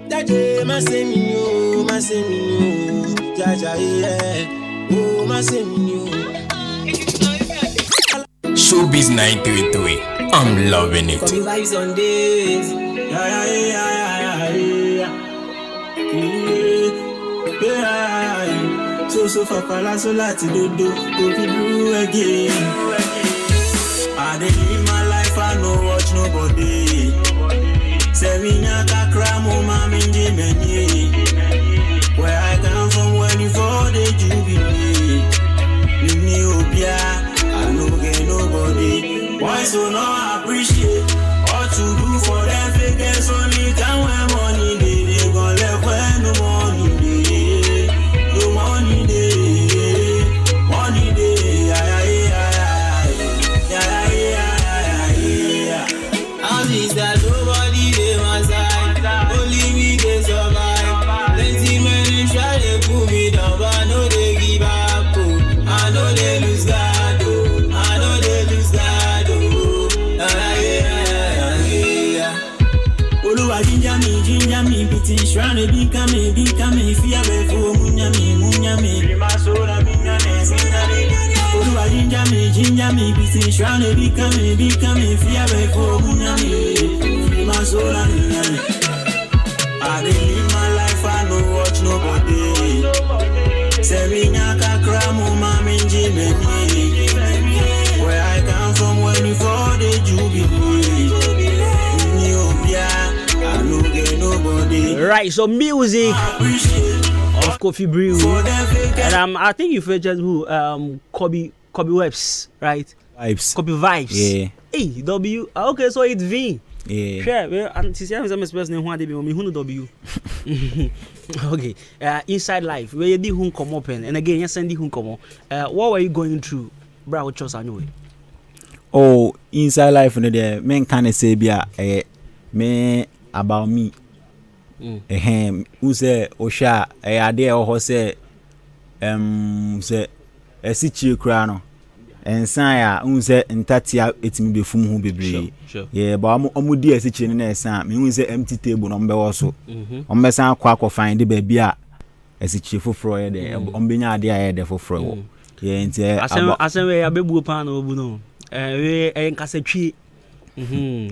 jaja maseminyo jaja oh maseminyo. Showbiz 933, I'm loving it. Coming vibes on days. Yeah. So far, so lati do Kofi Bill again. I dey live my life, I no watch nobody. Sevinya kakra mo mami ndimeni. Where I come from, when you for the jubilee. Ni obia. I no get nobody. Why so now appreciate what to do for them figures only can when money they gon' left when no money day. No money day. Money day. All this that nobody they my side. Only me they survive. I live my life, I no watch nobody. Say me nyaka kramu mami jimeni. Where I come from, when you fall the jubilee. I no get nobody. Right, so music of Coffee Brew, and I think you featured who Kobe Webs, right? Kobe Vibes. Yeah. Hey, W. Okay, so it's V. Yeah. Sure. Well, and since I'm expressing who they be, me who W. Okay. Inside life, where you did who come up and again, you send the who come up. What were you going through, bro? What chose anyway? Oh, inside life, there, men kind of say, be me about me. Who say Osha? Idea or say, say, a situ crano. And saya unse ntatia etimi be fum ho bebre yeah but omudi asichi ne esa me unse empty table no mbe so ombesan akwa find the baby a asichi foforo ye de ombenya ade a ye de foforo yeah nti asem we abebu pa na obu no we nkasa twi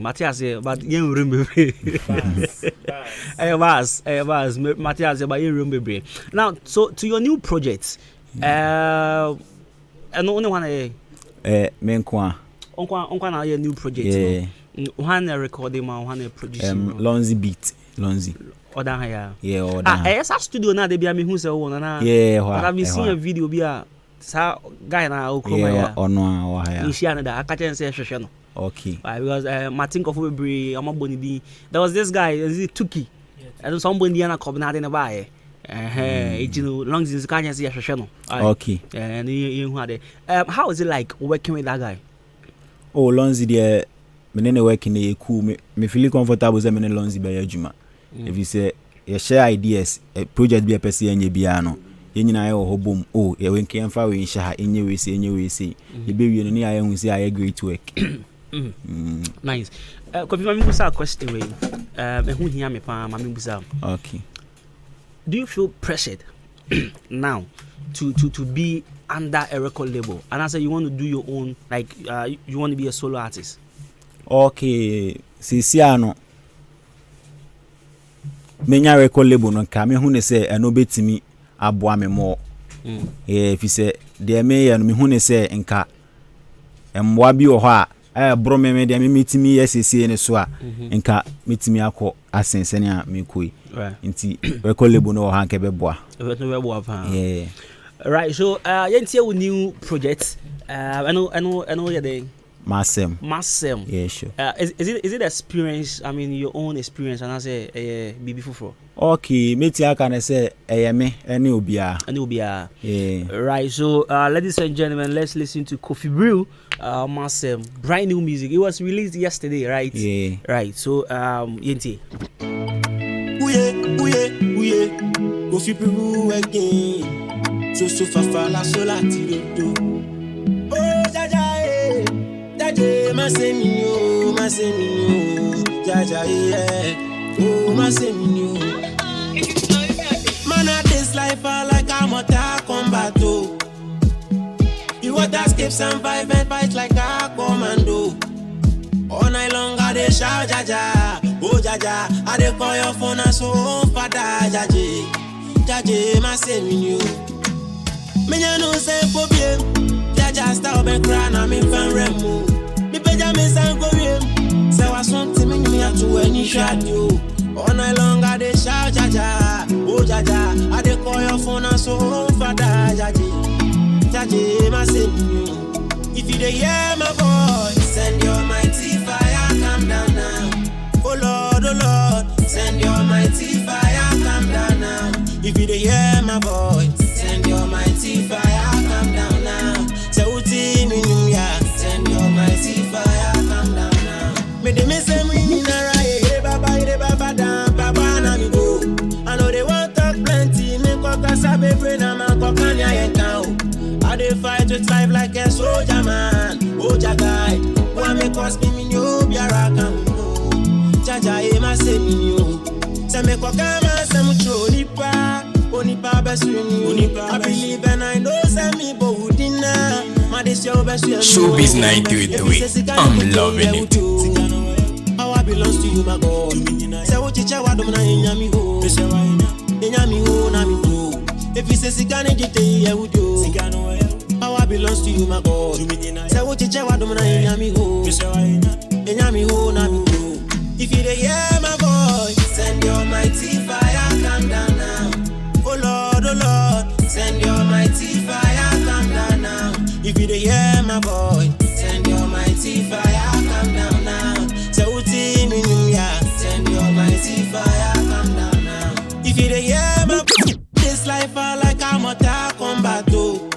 Matthias but yen room bebre Matthias but yen room bebre. Now so to your new project and only one menkwa onkwa na your new project one recording man one producing Lonzy beat Lonzy oda haya oda esa studio na de bia me hu se wo na what have you seen a video bia sa guy na okroma ya ono haya isia na da akachen se hwehwe no okay because Martin Kofu Bebre amaboni bi there was this guy is it Tuki and somebody na come na de na bae you know, long since Kanye see a no. Okay. And you had how is it like working with that guy? Oh, Lonzy there, me working there cool. Me feel comfortable with me Lonzy by Juma. If you say you share ideas, a project be a person and you be ano. You know, oh boom. Oh, you when can far we share in your way say. You be you know, I will say I agree to work. Nice. Kofi mami busa question we. Who hear me pa mami busa. Okay. Do you feel pressured now to be under a record label? And I say you want to do your own, like you want to be a solo artist. Okay, Sisiano. Menya record label no ka me hu ne say eno betimi aboa me mo. If you say there me ya no me hu ne say nka emboa bi wo ho a bro me de me metimi yesese ne so a nka metimi akọ asensene a me koi. Right. Inti record label no ha nke beboa. Yeah. Right. So yentie we new project. I know you're the Masem. Yeah, sure. Is it experience? I mean your own experience and I say be before. Okay, meti aka na say me ene obia. Yeah. Right. So ladies and gentlemen, let's listen to Coffee Brew Masem brand new music. It was released yesterday, right? Yeah. Right. So yentie Ouye, Coffee Brew again. So fafa la sola tirodo. Oh jaja, maseminyo, jaja oh maseminyo. Man at this life I like I'm a combat oh. You want to escape some vibe and fight like a commando. All night long I dey shout jaja, oh jaja. I dey call your phone and so father jaja, maseminyo. Me no say problem, jaja stop and cry na me fan remo. Me beja me san go wiem, say was something me have to any shot you. All night long I dey shout jaja, oh jaja. I dey call your phone and so father jaja, maseminyo. If you dey hear my voice, send your mighty fire, come down now. Oh Lord, send your mighty fire, come down now. If you dey hear my voice, send your mighty fire, come down now. Say uti minya, send your mighty fire, come down now. Me dey me say me ni na baba down, baba na me go. I know they want talk plenty, me ko kasa be pray na man ko kanya yenka. I dey fight with life like a soldier man. Oh jagai, why me cost me no biara can go. Jaja e ma say me no. Say me kwa kama some chonipa. Onipa best I believe and I know some me boudina. My this your best Showbiz 933. I'm loving it. Power belongs to you, my God. Say what you chawa do na inyami ho. Inyami ho na mi ho. If you say sikane jite ye would you. Power belongs to you, my God. Say what you chawa do na inyami ho. Inyami ho na mi ho. If you dey hear my voice, send your mighty fire come down now. Oh Lord, send your mighty fire come down now. If you dey hear my voice, send your mighty fire come down now. Say what in ya, send your mighty fire come down now. If you dey hear my this life I like I'm a combat too.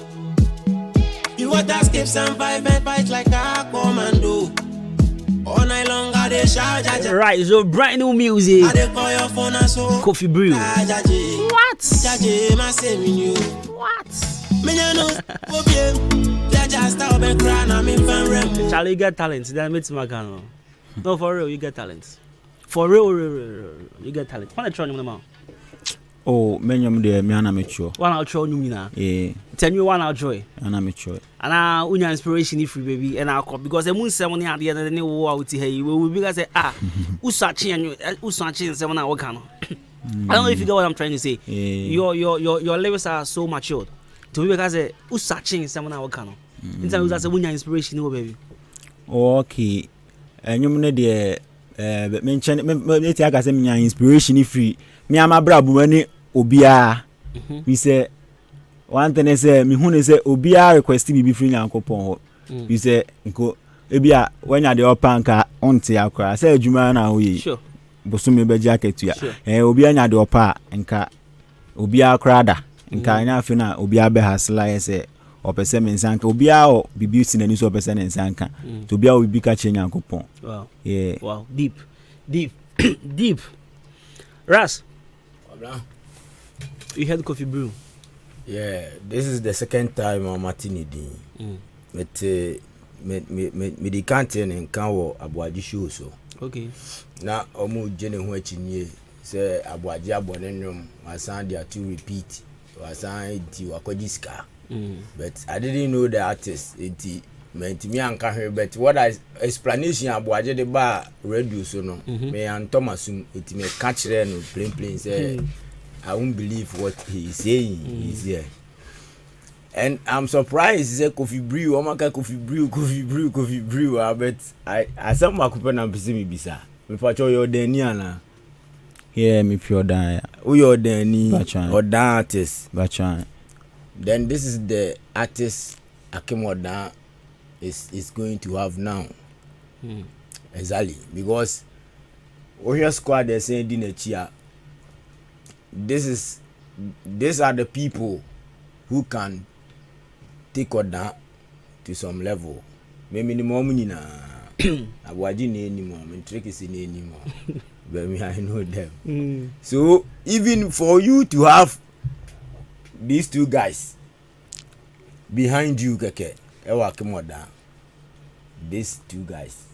You want to escape some fight like a commando. All night long I dey shout. Right, so brand new music. I dey call your phone and so Coffee Brew. What? What? Charlie, you get talent. That makes my gun. No, for real, you get talent. For real, you get talent. What try you now? Oh, menyom de me ana mature. One out show you now. Yeah. Tell me one out joy. Ana mature. And now unya inspiration if baby and I call because the moon ceremony at the end of the new out here. We will be say usachi and usachi and 7 hour can. I don't know if you get what I'm trying to say. Your levels are so matured. To be because usachi and 7 hour can. In terms of unya inspiration, baby. Okay. Enyom ne de mention me ti aka say me inspiration free. Me ama bra bu mani obia. We say one thing say me hu ne say obia request bi free Nyankopon ho. We say nko ebia when you dey opanka onte akwa say adwuma na wo yi. Sure. Bosumi beji aketua. Obia nya de opa nka obia krada. Nka nya afi na obia be hasla say opese mensanka obia o bibi sinani so opese nensanka. To obia o bibi ka che Nyankopon. Wow. Yeah. Wow. Deep. Deep. Ras. You had Coffee Brew. Yeah, this is the second time I'm at Nidi. Me di canteen and can Abuaji show so. Okay. Now omu jene hu achinye say Abuaji abonenum wasan dia to repeat wasan ti wakojiska. But I didn't know the artist enti meant me anka here but what I explanation Abuaji the bar radio so no me and Thomasum enti me catch no plain say I won't believe what he is saying. He's here. And I'm surprised he said Coffee Brew, Omaka Coffee Brew. But I some makupen and me bisa. Me pacho your deniana. Yeah, me pure dan. Who your deni or dan artist. Bachan. Then this is the artist Akemodan is going to have now. Exactly. Because Oya Squad they're saying dinner. These are the people who can take Odan to some level. Me minimum ni na Abuaji ni anymore. Me trick is ni anymore. But me I know them. So even for you to have these two guys behind you, keke, ewa Akemodan. These two guys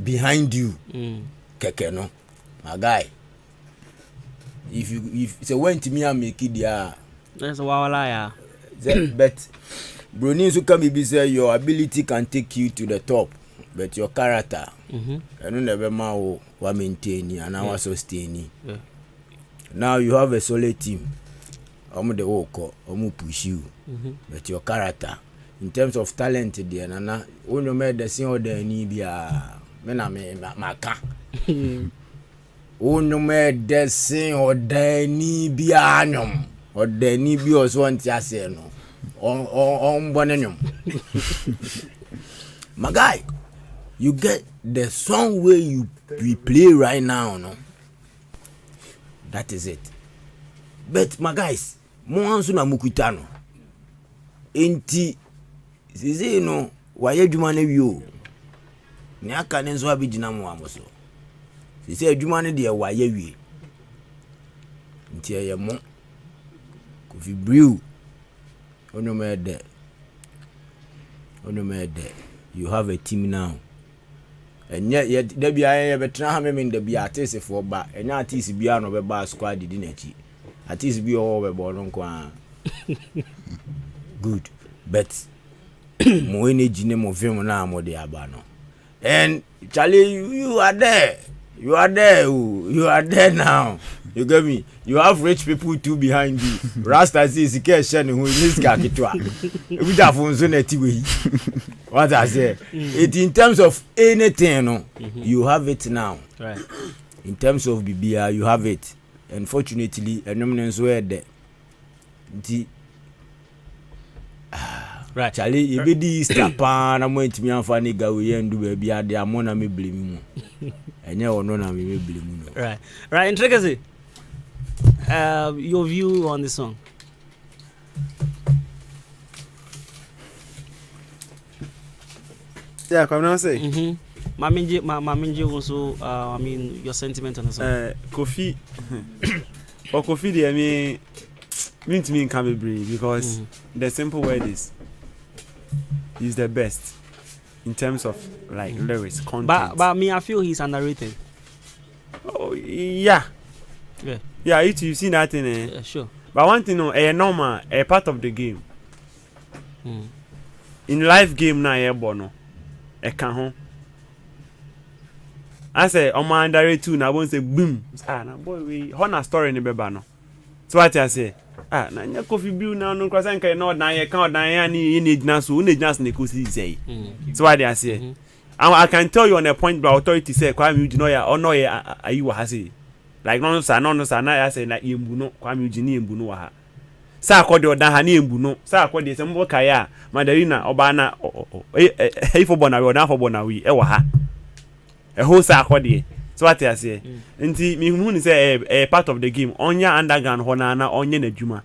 behind you, keke no, my guy. If it's a went to me and make it there. That's a wawala. But Bruni who can be say your ability can take you to the top, but your character, I don't never know what maintain and I was sustain. Now you have a solid team. I'm the work, I'm push you, but your character, in terms of talent, dear Nana, when you made the same order, Nibia, Mena Maka. Ono me desin odeni bianum odeni bi oso ntiase no on bonenum. My guy, you get the song where we play right now, no? That is it. But my guys, mo ansu na mukutano enti zizi no waye dwuma na wi ni aka ne nso abigina mo amoso. He said, "You money there, why you? Until your mom, Coffee Brew, on your mad, you have a team now, enye da bia ye betra ha me da bia artist for ba enya artist bia no be ba squad di na chi artist bia o be bo no kwa good but mo energy ne mo film na mo de aba no and Charlie you are there now. You get me? You have rich people too behind you. Rasta says he can't share who is kakitwa. We have funzoneti we. What I say? It in terms of anything, no, you have it now. Right. In terms of BBR, you have it. Unfortunately, a nominance were there. Right. Charlie, you be the stapa na mo ntimi anfa ni ga we yendu ba bia de amona me blame mu. Enye ono na me blame mu. Right. Right, Intricacy. Your view on this song? Yeah, come now say. Maminji also, I mean, your sentiment on the song. Kofi, or Kofi, I mean to me can be brave because the simple word is he's the best in terms of like lyrics, content. But me, I feel he's underrated. Oh yeah. Yeah, you've seen that thing. Yeah, sure. But one thing, a normal, a part of the game. In live game now, a bono, a can I say, on my underrated too. Now, I won't say boom. Na boy, we honor story in the bebano. So what I say? Na nya coffee brew now. No, cause I can't know na ye can't na ye ni need nasu ne kusi say. So what I say? I can tell you on a point, but authority say, "Kwame, you know ya, or no ya, ayi wa hasi." Like no sa na I say na yembu no, Kwame, you ni yembu no wa ha. Sa akodi odan ha ni yembu no. Sa akodi se mbo kaya, Mandarina oba na, for bona we odan for bona we, wa ha. A whole sa akodi. So what I say? Nti me hu ni say a part of the game. Onya underground ho na onye na djuma.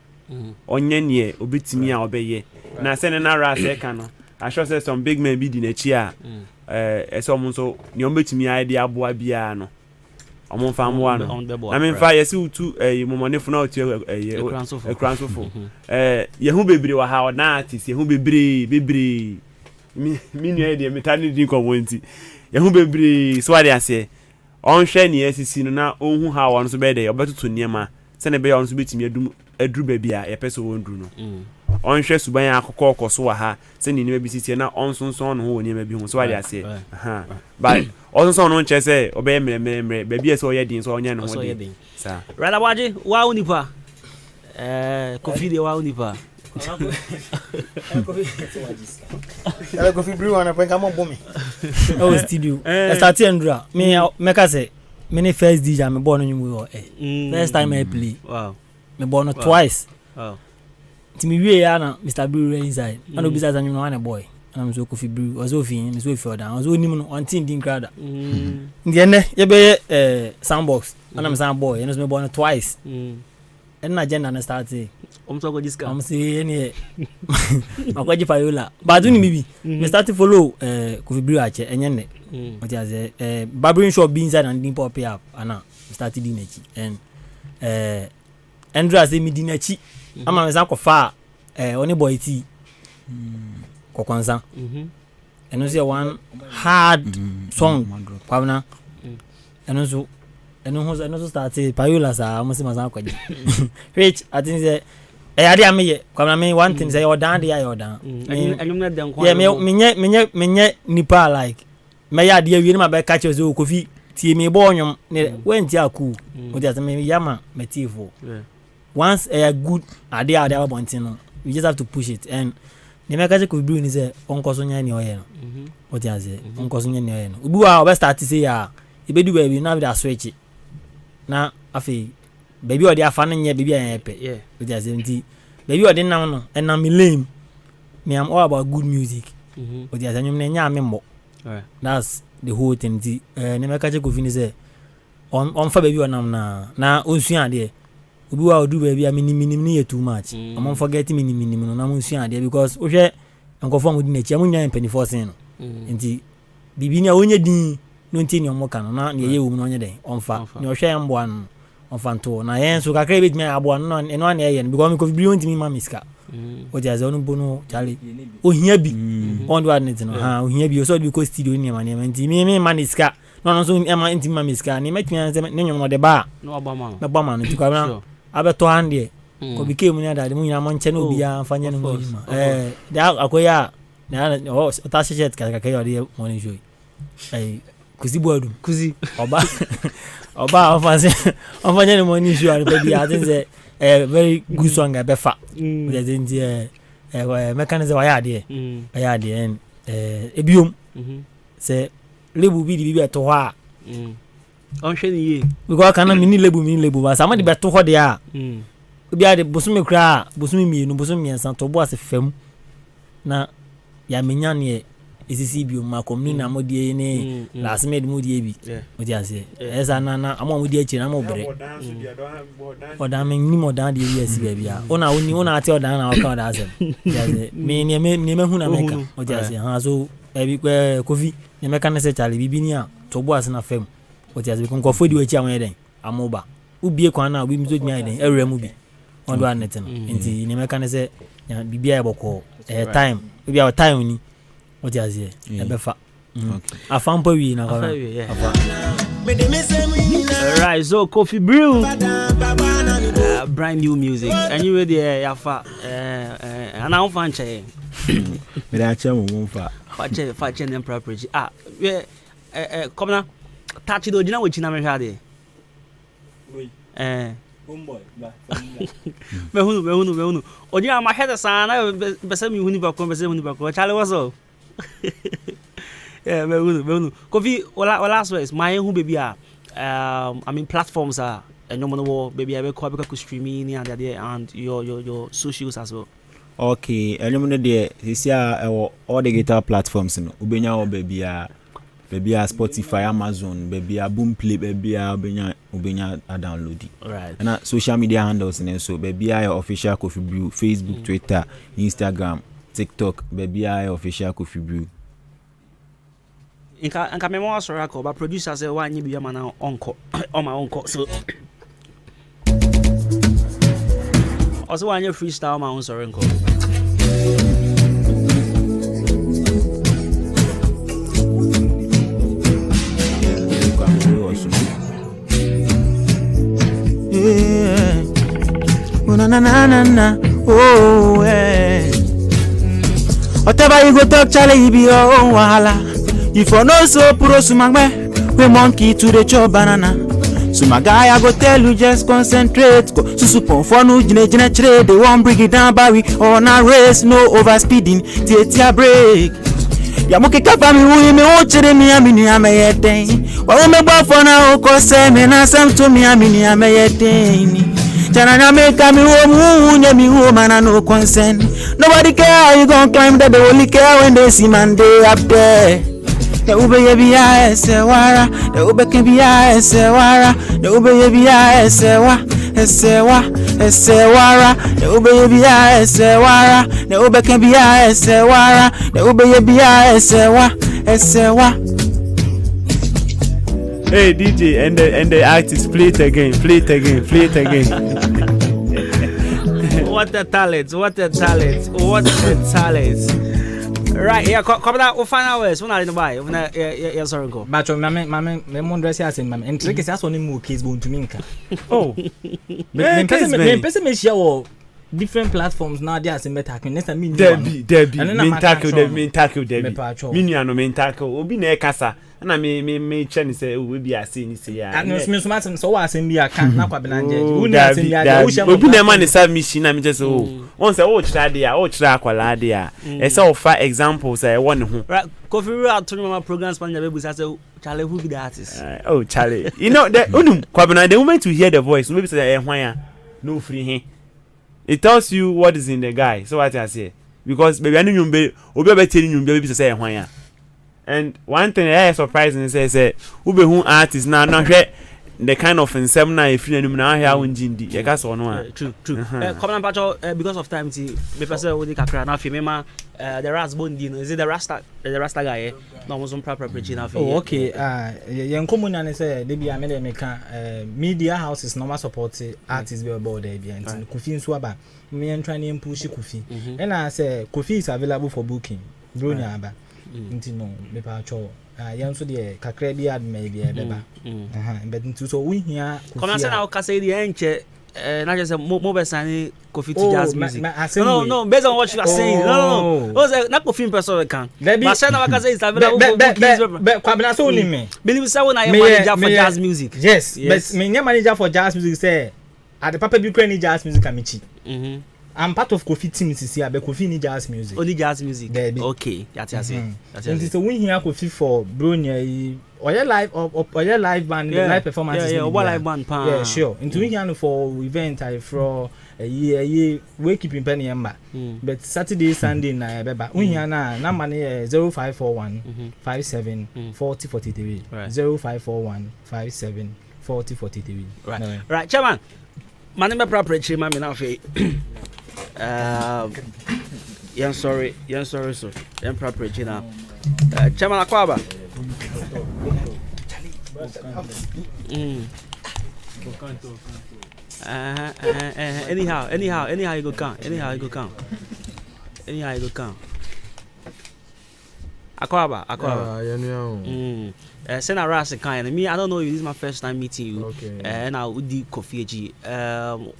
Onye nie obitimi a obeye. Na say na ra say ka no. I sure say some big men be di na chi a some so ni obetimi a de aboa bia no. Omo fa mo no. Na me fa yesi utu momonefo na otu ekranso ye hu bebre wa ha na artist ye hu bebre mi nua de metani di komenti ye hu bebre so ade ase on hwe ni asisi no na onhu ha won so be de obetutu niema se ne be ya on so betimi aduru ba bia ye pese wonduru no on hwe suban akokọ okoso wa ha se ni niema bi sisi na on sonson no ho niema bi hu so ade ase but also no nche say obey mre ba bia se oyedin so onya no ho de sa Rada waje wa unipa Kofi de wa unipa Kofi brew wana kwenka mo bomi oh studio start endra me ka say me first DJ me born nyum first time I play me born twice ti me wie ya na Mr. Brew inside and obi say nyum no one boy and I'm so Kofi Brew was ofin me so ofi odan was onim no on tin din krada ndi ne ye be sandbox and I'm sound boy and me born twice and na agenda na start so go discount I'm say any akwaji fayola but do ni bibi me start to follow Kofi Brew ache enye ne what you say barbering shop be inside and pop up ana start di nachi and Andrew say me di nachi ama me san ko fa oni boy ti ko kwanza and say one hard song kwabna and so start payola sa mo se mazan kwaji which I think say ade ameye kwabna me one thing say odan dey odan anyum den kwa yeah menye nipa like me ya de awie ma be catch us Kofi tie me bo onwom ne wenti aku o just me yama metifo once a good ade abontin no you just have to push it and the make Kofi Brew ni say onkoso nya ni oye no o just say onkoso nya ni oye no obi wa o be start say ya e be du baby na be da switch na afi baby o de afa no nya baby an epe o just say nti baby o de nam no and na me lame me am all about good music o just say nyum na nya me mbo. That's the whole thing. Ne make Kofi ni say on fa baby onam na onsuan de obi wa odu baby minim ni too much am forget minim no na onsuan de because o hwe enkofo amudi na chi amunya mpanifo sen no nti bibi ni a onye din no nti ni omoka no na ye wo mu no onye den onfa ni o hwe ambo an onfa nto na yen so kakra betimi abo no eno na ye because Kofi Brew ntimi ma miska o ti azo no bono chale o hia bi on do adnet no ha o hia bi o so bi ko studio ni ma nti me maniska no so e ma nti ma miska ni metumi se ne nyom no de ba no obama no nti kwa na abeto hande ko bi ke mu ni adade mu nyina mo nche na obi a fanya no mu ma da akoya na o ta shet ka yo de morning show kuzi boadu kuzi oba ofanye no morning show and baby I think say very good song befa we dey mechanism why ade and ebiom say lebu bi di bi beto ho a on hwe ni ye because kana mini lebu ba sama di beto ho de a obi ade bosumi kra bosumi mienu bosumi ensan to bo ase fam na ya menya ne isisi bi ma komni na modie ne last made modie bi odi ase esa na amo modie chi na mo bre odan men ni modan de yes ba bia ona ate odan na waka odan ase me hu na meka odi ase ha so ebi kofi ne meka ne se chale bibi ni a to bo ase na fam odi ase ko fodi we chi awon den amoba ubie kwa na obi mzo gnya den ewre mu bi on do anet no nti ne meka ne se bibi a boko time obi a time ni what you say ebefa afampo wi na kwa right so coffee brew brand new music and you ready yafa and I fan che me da che mo fa che nem property come na touch do jina we china me hwa de boy ba me hunu ojina ma head sana bese mi hunu ba ko bese hunu ba ko chale waso yeah, me hunu kofi wala so is my hu baby I mean platforms are and no more baby I be ko be streaming and there and your socials as well. Okay, enyum de this year all the guitar platforms no ubenya o baby a Spotify, Amazon, baby a Boomplay, baby a ubenya a download it. Right. And social media handles and so baby a official Coffee Brew, Facebook, Twitter, Instagram, TikTok, baby a official Coffee Brew. Inka me mo sorry ko ba producer say wa nyi bi ma na onko on my onko so also wa nyi freestyle ma on sorry nko. Na oh whatever you go talk chale you be your own wahala if you no so pro sumagbe we monkey to the chop banana sumaga I go tell you just concentrate go susupon for no jine chire they won't bring it down by we on a race no overspeeding tetia break ya muke kafa mi hu mi o chire mi amini ameyeten wa me gbo for na o ko se me na sam to mi amini ameyeten Chana make me home, me home, and no concern. Nobody care how you gon' climb that, they only care when they see man day up there. The ube be a esewara, the ube can be a esewara, the ube be a esewara, the ube be a esewara, the ube can be a esewara, the ube be a esewa. Hey DJ and the artist play it again. What a talent. Right, yeah, come down, we'll find out ways. We're not in the buy. Yeah, sorry, go. But my mom dress as in my and trick is also new case bone to minka. Oh, me share different platforms now. They are saying better. Next time, Debbie, main tackle. Miniano main tackle. Obi ne kasa. Na me chen say we be ase ni say ya. And me so much so was in the account na kwa belanje. Obi na man serve machine na me just won say o try there, o try akwala there. E say offer examples say one ho. Right, Coffee we are talking about programs manager be say Charlie who be the artist. Oh Charlie. You know the unum kwabena the moment you hear the voice, maybe say hwan ya no free him. It tells you what is in the guy. So what I say because baby anu nyumbe obi be tell nyumbe be say hwan ya. And one thing that is surprising is say ube who artist now hwe the kind of nsɛm na efiri anim na ahia wo ngindi ye ka so no a true come on because of time ti me person we dey kakra na fi me ma the Rasbon Dino is it the rasta guy no mo some proper preaching na fi okay yen common na say dey bia me dey make media houses normal support artists be about there bia nti Kofi nso aba me en try na push Kofi and I say Kofi is available for booking bronya aba nti no me pa cho yan so de kakra bi ad me bi beba but nti so we here come on say na o ka say the enche not just mo be sign Kofi to jazz music no based on what you are saying no o say na Kofi person can but say na ka say is available for booking but kwabena so ni me believe say when I manager for jazz music yes but me manager for jazz music say at the papa bi kra jazz music amichi I'm part of Kofi team this year, but Kofi need jazz music. Only jazz music. Baby. Okay, that's it. And so we here Kofi for Bronya or your live band, live performances. Yeah, live band. Yeah, sure. Into we here for event I for a year we keep in penny ember. But Saturday, Sunday na beba. We here na money 0541 57 40 43 0541 57 40 43. Right, chairman. My name is proper chairman me now fe. Yeah, sorry, so. I'm proper chairman. Chairman Akwaba. Anyhow you go count. Akwaba. Send a ras kind. Me, I don't know you. This is my first time meeting you. Okay. And I would do Kofi.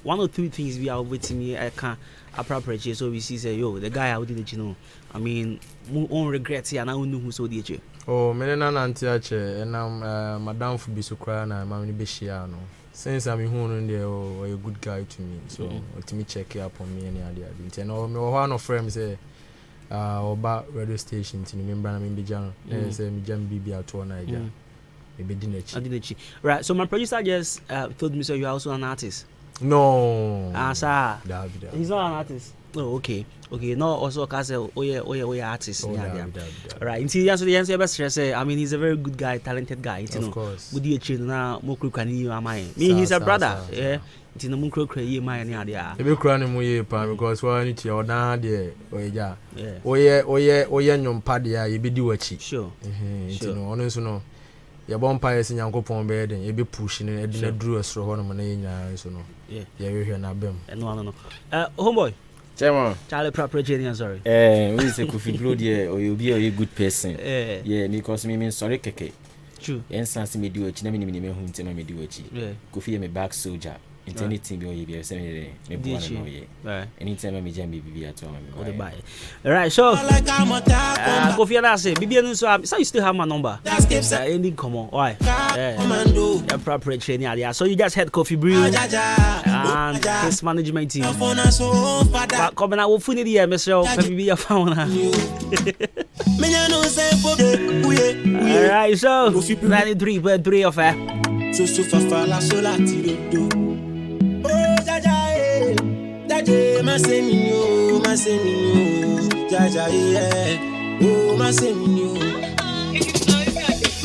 One or two things we are waiting me. I can't appropriate. So we see say yo, the guy I would do it. You know, I mean, on regrets here. And I don't know who so did you. Oh, me na nanti ache. And I'm Madam Fubi Sukra na Mami Beshiano. Since I'm in there, oh, a good guy to me. So let me check up on me any idea. And one of friends say. Oba radio station to remember na me jam say me jam bibi ato na ija me be dinechi right. So my producer just told me so you are also an artist. No sir David. He's not an artist. Oh, okay no also cause oh yeah artist right until the answer best say I mean he's a very good guy, talented guy, you know. Would you change na mo kru kan you am me he's a brother yeah until no mo kru ye man na dia e be kru na mo ye pa because why need to na de oya oye nyompa de ya ye be di wachi sure until no ono so no ye bon pa yes nyankopon be den ye be push ne e na duru asro ho no na ye nya so no ye hwe na bem no homeboy Chairman. Charlie proper Jenny, sorry. We say Kofi Blood here, or you'll be a good person. Yeah, because me mean sorry keke. True. And sans me do it, never me whom tell me do it. Kofi am a back soldier. Into anything be a semi anytime me jam be at home. Alright, so Kofi and I say, BB so you still have my number. Any come on, why? Yeah, proper training. So you just had Kofi Brew and his management team. But come on, I will finish the myself. Maybe a fauna. Alright, so 93.3 of it. So fafala solati do. Jaja, maseminyo, Jaja, oh, maseminyo.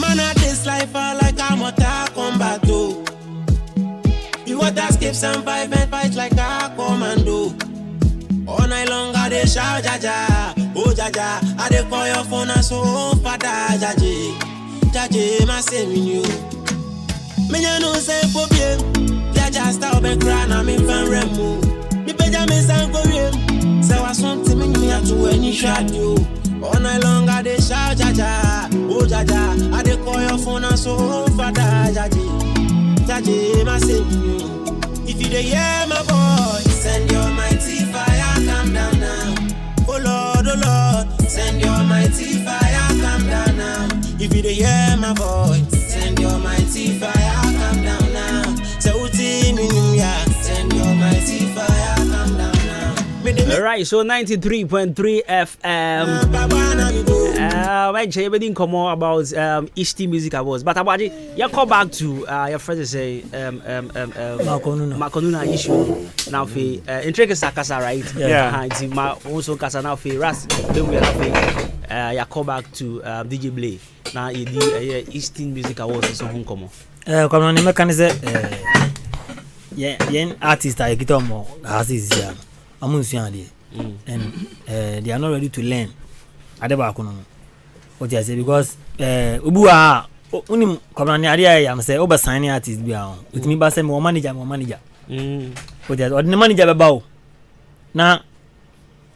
Man, at this life, I like I'm a combat. You want to escape some five and fight like a commando. All night long, I dey shout, Jaja, oh, Jaja. I dey call your phone and so father, Jaja, maseminyo. Me no say for Jaja, stop and cry, I'm in fan remo. Me sang for him. So I something me have to any shot you. All night long I dey shout Jaja, oh Jaja. I dey call your phone and so father Jaja, my savior. If you dey hear my voice, send your mighty fire, come down now. Oh Lord, send your mighty fire, come down now. If you dey hear my voice, send your mighty fire, come down now. So yeah, send your mighty fire, come down now. Alright, so 93.3 FM. Actually, we didn't come more about East Music Awards, but about it, you come back to your friend say Makonuna issue now for intricate Sakasa, right? Yeah. Also Kasa now for Ras. Then we have you come back to DJ Blay. Now you East Music Awards so home come. Kono ni meka ne se yen artist I get on more as is ya. Amunsuan de. And they are not ready to learn. Adeba kono. What I say because ubu a unim kono ni ade am say oba sign artist bia on. It me ba say me manager. What I ordinary manager be ba o. Na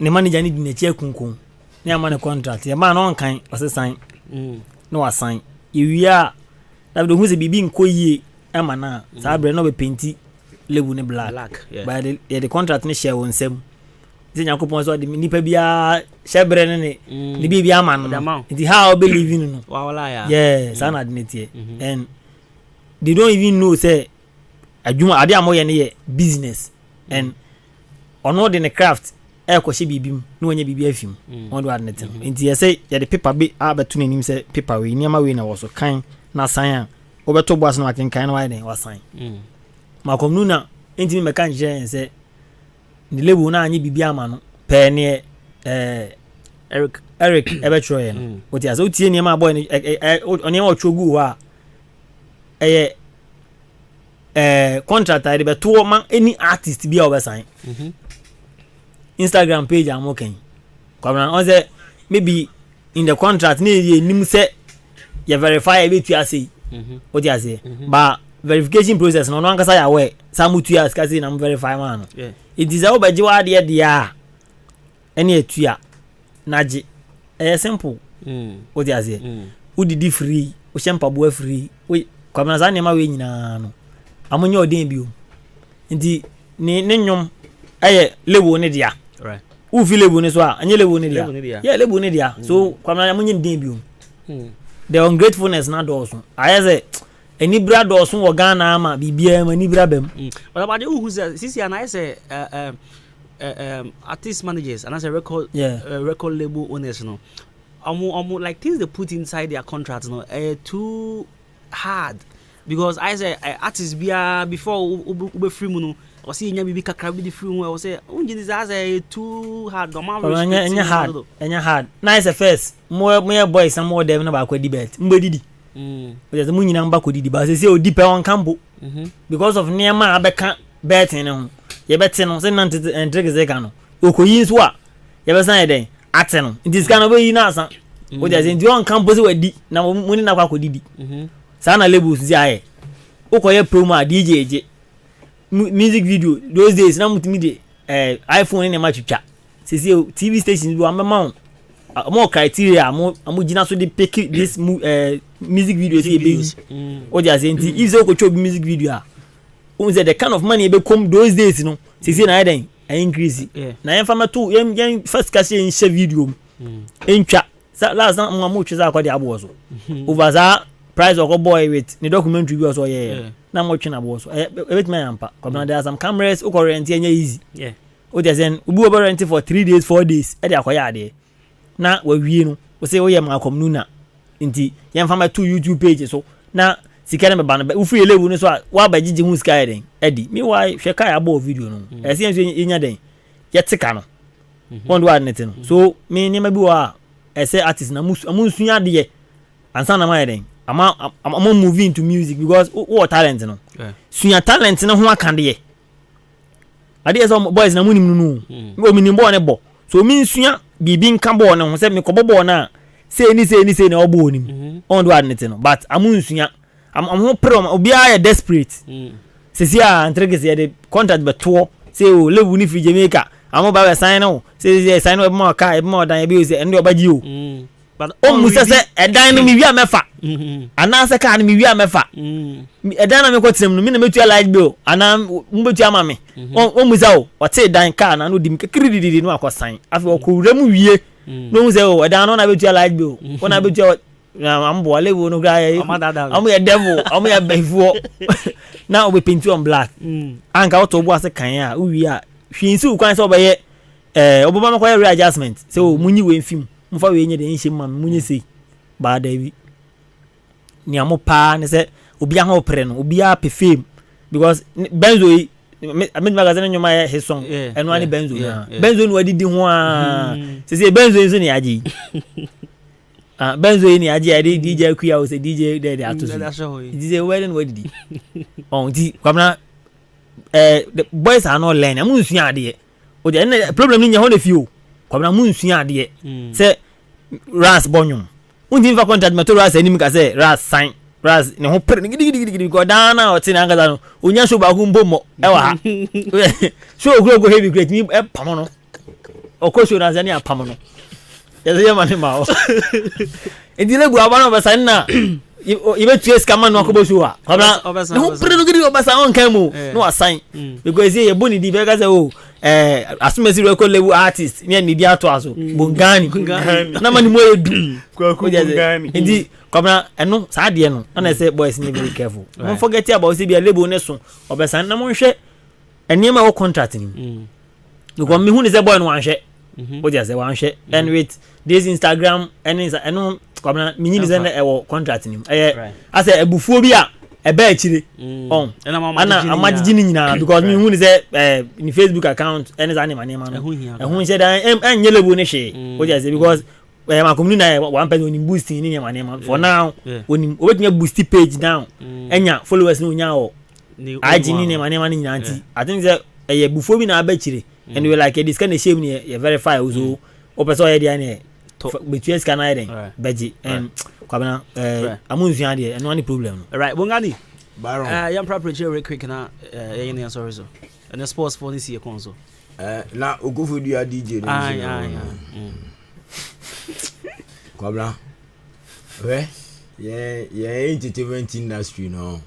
ne manager ni na che kunkun. Ne amane contract. Ya ma no kan o se sign. No wa sign. Iwia na do hu se bibi nkoyie ama na sa bre no be painti lebu ne black. But the contract ne share won sem. Ze Yakopon so de nipa bia shebre ne ne bibia ama no. It how believe in no. Wala ya. Yeah, sana admit and they don't even know say adwuma ade amoye ne ye business and ono de ne craft e ko she bibim no onye bibia afim on do admit no. Nti ye say ye the paper be abeto nanim say paper we niam we na wo so kan na sign obeto boas na akin kan na why den was sign makom nu na enti me kan je say the label na anyi bibia ama no pe ne Eric ebetro ye no what ya so tie niam boy ne oni ma otwogu ho a contract I be to man any artist bia obesign Instagram page am okay kwabran on say maybe in the contract na ye nim say you verify e betu ase what ya say but verification process no ankasa ya we samutu ya skase na verify man no it is how baji wa de dia ene etua naji simple what ya say udidi free o shempa bo free we kwabran za nema we nyina no amonye odin bio nti ne nyom lewo ne dia right u fi lewo ne so a anye lewo ne dia yeah lewo ne dia so kwabran amonye din bio the ungratefulness na doso ayeze eni bra doso wo Ghana ama bibia ma ni bra bam but about the who say sisi and I say artist managers and as a record label owners no almost like things they put inside their contracts no too hard because I say artists before ube free mu no o see nya bibi kakra bi di free mu o say unji this as too hard go man enya hard nice first more boys and more them na ba kwa debate mbedidi because mu nyina mba ko didi ba say o dipe on campo because of niema abeka betting no ye betting no say nan entregue ze ka no okoyi so a ye be san ye den ate no it is kana be yi na asa o just in on campo se wadi na mu ni na kwa ko didi sana labels zi aye okoye promo a DJ eje music video those days na mutimi de iPhone ne ma twitwa sisi TV station do amema more criteria amu gina so de pick this music video say be o just say if so ko chow music video a o say the kind of money be come those days no sisi na den increase na yen fama to yen first cash in share video entwa last na mo tweza akwa de abo so over that price of a boy with the documentary was na mo twena bo so ebet me ampa come there some cameras o rent enya easy o just then ubu over rent for 3 days 4 days e dey akoya ade na wa wie no o say o ye ma komnu na nti yen fama to YouTube page so na sika na me ba no u free level no so wa ba gigi hu sky den edi me why hwe kai abo video no e say enya den ye tika no won do adnet no so me ni ma bi wa e say artist na amunsunya de ansa na ma den I'm moving into music because what talent no sunya talent no ho aka de ade so boys na munim no no minim bo ne bo so mi sunya bibi nka bo ne ho se me kobo na say ni na obo onim on do adnet no but amunsunya am ho pro obi are desperate sisi a entregue se de contract beto say o level ni fi Jamaica am ba sign no say sign no mo ka e mo dan e bi o say endo obaji o but musa se edan no mi wi amefa ana se ka no mi wi amefa edan na me ko trem no mi na metu light bill ana mbetu ama me musa o te dan ka na no dim kekrididi no akosan afi o ko wura mu wie no musa o edan no na betu light bill o na betu na ambo level no gra am ye devil am ye befuo na o be paint on black anka o to bo ase kan a wi a hwinsi ukwan se obaye oboba me ko readjustment se o munyi we film mfa we nye de nhyem ma munye sei ba da wi ni amo pa ne se obi aha opre no obi a perfume because benzo yi me magazine nyoma ya his song eno ani benzo benzo no adidi ho a se benzo yi so ne agi Benzo ini aje DJ Kuya o say DJ there atosu. DJ wedding what did he? On di kwamna the boys are not learning. Amu nsua ade. O de problem ni nya ho na fi o. Kwamna mu nsua ade. Say Ras bonyum. Undi fa contact me to Ras anim ka say Ras sign. Ras ne ho pere gidi ko dana o tin anga no. Onya so ba hu mbomo e wa ha. So go heavy great ni e pamo no. Okosho Ras ani apamo no. Yeye mane ma o. Edile bu abana ba sign na. Ibe tu escama no akobosu a. Kwabna ne ho pere gidi obasa on kan mu. No assign. Because ye boni di be ka say o asumesi record level artist me ni dia to aso bongani na mani mo edu kwaku bongani ndi kwabna eno saa de no na say boys ni very careful don't forget about say be label ne so obesan na mo hwe enema wo contract ni because me hu ni say boy no anhwe o dia say wan hwe and with this Instagram eno kwabna me ni say na wo contract ni asa ebufuo bi a ebe achire on ana amajiji ni nyina because me hu ni say ni Facebook account any za anima no ehun say dan enyelebo ne hwe o just because my community na one person ni boosting ni nyama for now onim obetinya boost page down enya followers ni onya o IG ni nyama ni nyina anti I think say bufo bi na abachire and we like this kind of shame ni verify also o person ya dia ne between scan na den beji and kwabena amunzua de no any problem right bongani baron yam property very quick na yen yan sorry so and the sports for this year console na ogofu dia DJ kwabena yeah entertainment industry no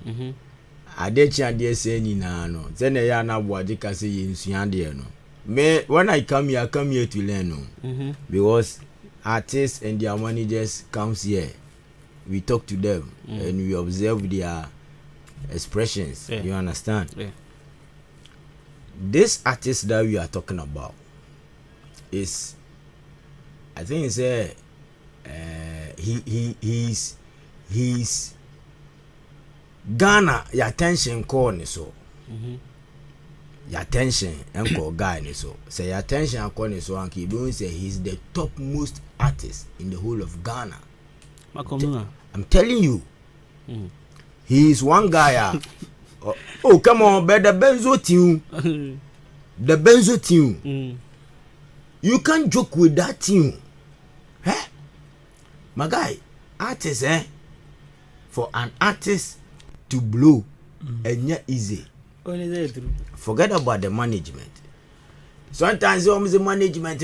adechi ade se nyina no ze na ya na boade ka se yensua de no me when I come here to learn no because artists and their managers comes here, we talk to them and we observe their expressions. You understand? This artist that we are talking about is, I think it's he's Ghana your attention call ni so. Your attention and call guy ni so. Say your attention and call ni so and keep doing say he's the topmost artist in the whole of Ghana. I'm telling you. He is one guy. Oh come on, but the Benzo tune. The Benzo tune. You can't joke with that tune. Eh? My guy, artist for an artist to blow and yet easy. Forget about the management. Sometimes you always management.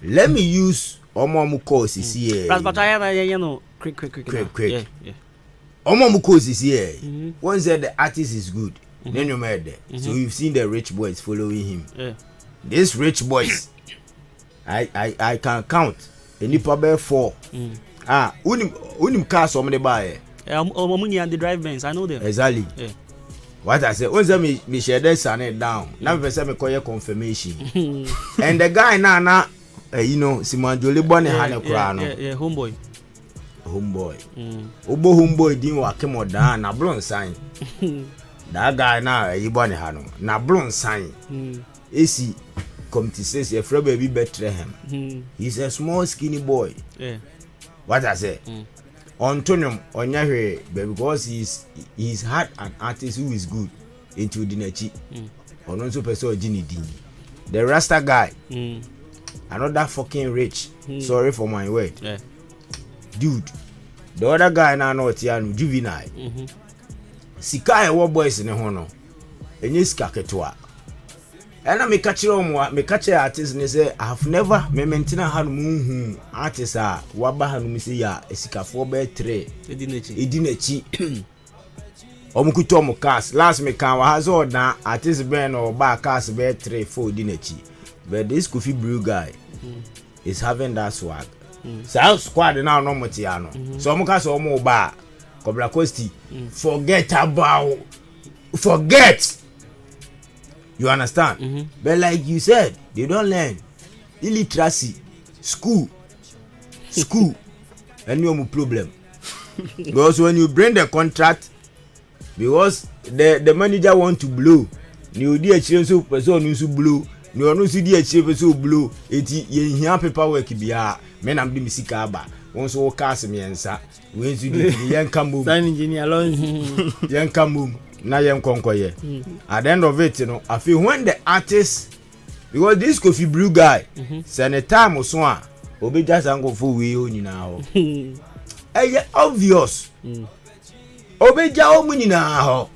Let me use Omomu course is here. But I know quick. Yeah. Omomu course is here. One said the artist is good. Then you made there. So you've seen the rich boys following him. Yeah. These rich boys, I can count. Any probably 4. Unim car somebody buy. Omuni and the drive Benz, I know them. Exactly. Yeah. What I said, once me share that sign down. Now person me call your confirmation. And the guy now you know, Simon Jolly Bonnie Hane Krano. Yeah, homeboy. Obo homeboy didn't work him down na blonde sign. That guy now you Bonnie Hano. Na blonde sign. AC committee says your friend baby Bethlehem. He's a small skinny boy. Yeah. What I say? Antonium Onyahe, because he's had an artist who is good into Dinechi. Or also person Ginny Dini. The Rasta guy. Another fucking rich. Sorry for my word. Yeah. Dude. The other guy now not Tianu juvenile. Sika e wo boys ne ho no. Enye sika ketwa. And I me catch artist and say I have never me maintain hanu artist waba hanu mi say ya esikafo be 3 edinechi omukuto omu cast last me kan wa hazo na artist ben or ba cast be 3 4 edinechi but this Kofi Brew guy is having that swag so squad now no motiano so omuka so omu ba Cobra Costi forget. You understand? But like you said, they don't learn. Illiteracy, school, and no problem. Because when you bring the contract, because the manager want to blow, you do a chance of person who blow, no no si di achieve so blow eti ye hia paperwork bia me nam de misika aba won so cast me ensa we nsu di yen kamum sign engineer alone yen kamum na yen konkoye at the end of it I feel when the artist because this Kofi Blue guy say the time so a obi just go for we onyina ho obvious obi ja o munina ho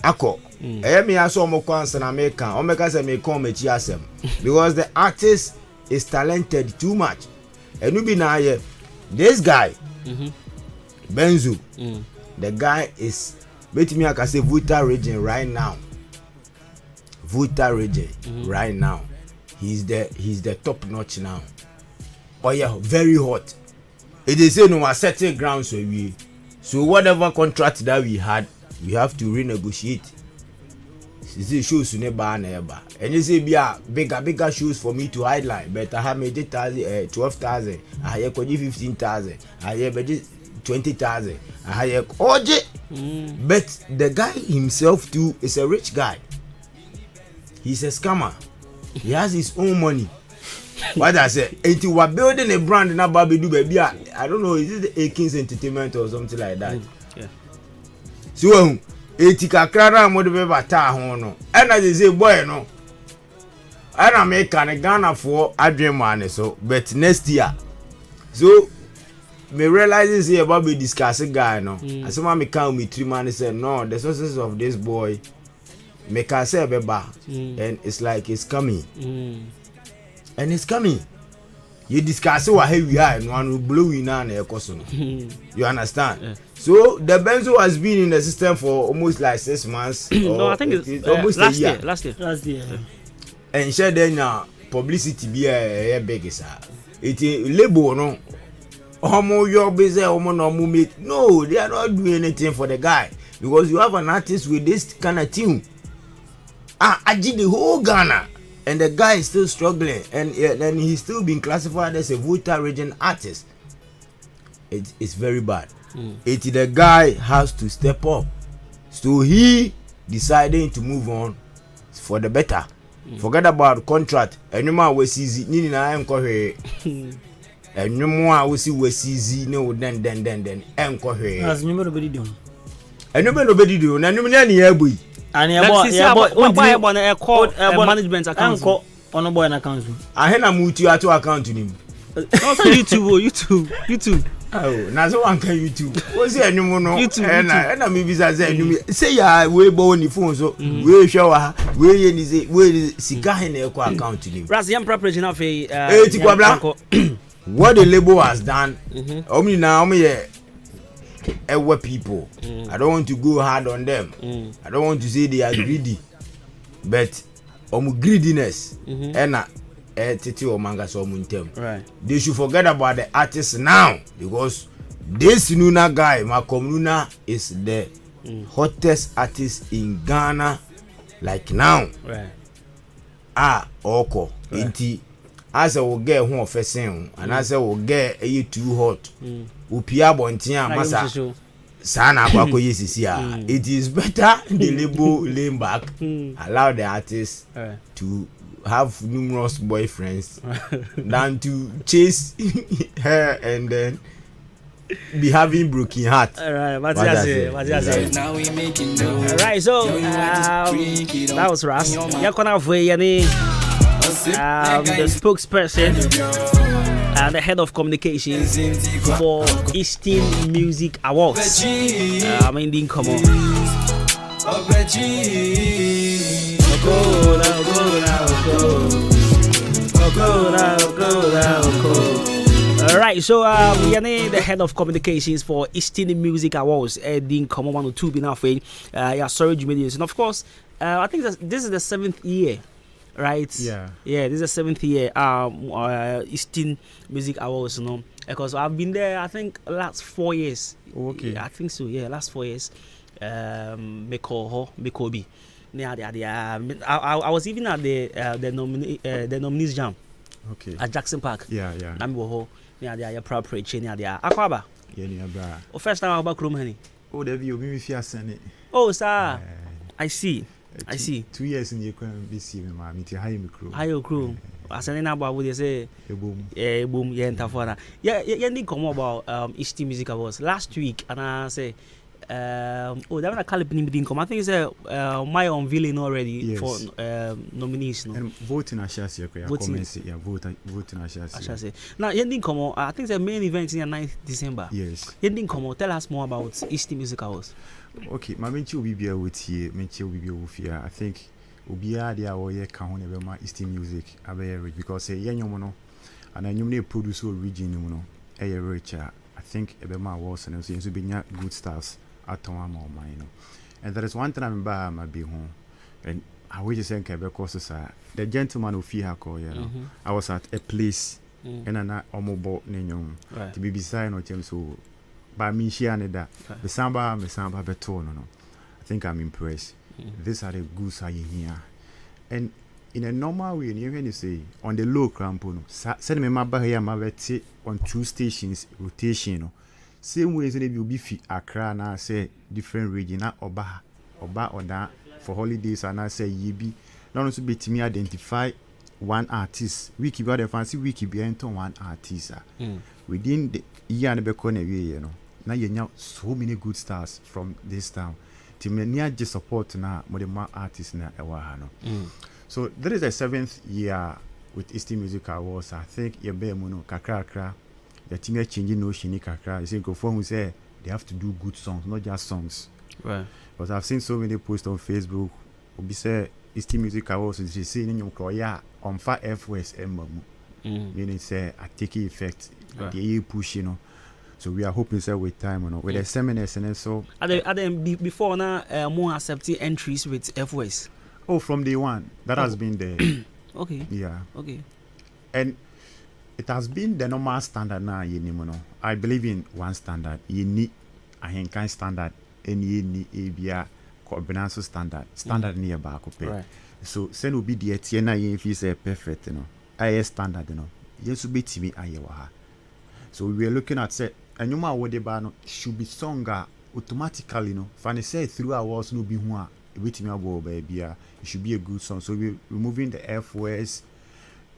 akọ me aso omo kwanse na me kan o me ka say me kon me chi asem because the artist is talented too much enu bi na ye this guy Benzo the guy is betimi aka say Vuta region right now right now he's the top notch now. Oh yeah, very hot. It is say no certain ground so whatever contract that we had we have to renegotiate. See shows ne ba na eba and you say bia bigger shows for me to headline but I have made 12,000 I have 15,000 I have 20,000 I have oje but the guy himself too is a rich guy. He's a scammer. He has his own money. What I say, until we're building a brand na baby do baby. I don't know, is it the Aken's Entertainment or something like that? Yeah. So, etika krara mo de be bata ho no. And as say boy no. And I make an Ghana for adwen man so, but next year. So, me realize say about be discussing guy no. As someone me come with 3 man say no, the sources of this boy make us say beba and it's like it's coming and it's coming. You discuss what we are and one will blow in on a person. You understand? Yeah. So the Benzo has been in the system for almost like 6 months. No, I think it's almost last year. Last year. And share then publicity be a big sir. It label no. Homo your busy homo no make. No, they are not doing anything for the guy because you have an artist with this kind of tune. I did the whole Ghana and the guy is still struggling and then he's still being classified as a Vuta region artist. It's very bad. The guy has to step up. So he deciding to move on for the better. Forget about contract. And no man was easy. Nini na enko he. And no more we see was easy. No then enko he. As nobody do. And nobody do. Na no ni ebu. And management account on boy account. I had a mutu ato account him. Also YouTube. Oh, na so one can YouTube. What's the anymore no? YouTube. And I maybe say ya we born the phone so we shower we ni say we sika in the account him. Ras yam preparation of what the label has done. Omi na omi our people. I don't want to go hard on them. I don't want to say they are greedy, but greediness and titi or manga so muntem. Right. They should forget about the artists now because this Nuna guy, Makomuna, is the hottest artist in Ghana, like now. Right. Oko. Inti. As I will get one first and as I will get a too hot. Upia bontia masa sana kwa yesisia. It is better the label lean back, allow the artist to have numerous boyfriends than to chase her and then be having broken heart. Alright, what now we making alright, so that was Ras. Yakona Voyani, the spokesperson and the head of communications for Eastern Music Awards. I'm in come on. Alright, so we are the head of communications for Eastern Music Awards. Didn't come on 1 or 2 been halfway. Yeah, sorry, Jumedians. And of course, I think this is the 7th year. Right? Yeah, this is the 7th year. Eastern Music Awards, you know, because I've been there. I think last 4 years. Okay, yeah, I think so. Yeah, last 4 years. Mekobi. I was even at the nominees jam. Okay. At Jackson Park. Yeah. I'm ho. Yeah, proud preaching. Yeah, Akwaba. Yeah, bra. First time about Krum Henny. Oh, there you be if you send it. Oh, sir. I see. I see. 2 years in the economy this year, ma. Me to hire me crew. Hire crew. As an about what they say. Boom. Yeah, boom. Yeah, and yeah. Didn't come about East Music Awards last week, and I say. That one I call it didn't come. I think it's my unveiling already for nominees. No? And voting I shall say. Voting I shall say. Now, you didn't come. I think the main event in the 9th December. Yes. You didn't come. Tell us more about East Music Awards. Okay, my menchi will be with here. Menchi will be with here. I think Ubia they are here can never my East Music. I very rich because young mono and I knew produce region mono. Richer. I think Ebema was and also be good stars. At home or mine, and there is one time I'm by my be home, and I will just say, the gentleman who fear call, you know, I was at a place and an omobo nenyum to be beside no James so by me sharing that the samba beton. I think I'm impressed. These are the goods I here, and in a normal way, even you say on the low crampono, send me my barrier, my vet on 2 stations rotation. Same way as it will be Accra and I say different region Oba or that for holidays and I say Yibi. Not also be to me identify one artist. We keep out the fancy we keep into one artist. Within the year and become you know. Now you know so many good stars from this town. To me near just support now more artists na ewahano. So there is a 7th year with East Music Awards. I think you be mono kakra. The team are changing notion kakra. You see, go for who say they have to do good songs, not just songs. Right. But I've seen so many posts on Facebook. We say East Music Awards is saying in your yeah on far FOS meaning say I take effect. The push, you know. So we are hoping say with time, you know, with the seminars and so. Are they before now more accepting entries with FOS? Oh, from day one, that has been there. Okay. Yeah. Okay. And it has been the normal standard now, you know. I believe in one standard. You need Ahenkan standard, and you need ABA coordination standard. Standard near back. Right. So, send will be the Etienne if you say perfect, you know. I standard, you know. Yes, will be TV. So we are looking at say, and you know what the band should be stronger automatically, you know. Fanny say 3 hours no be one. With me about baby, it should be a good song. So we're removing the FOS.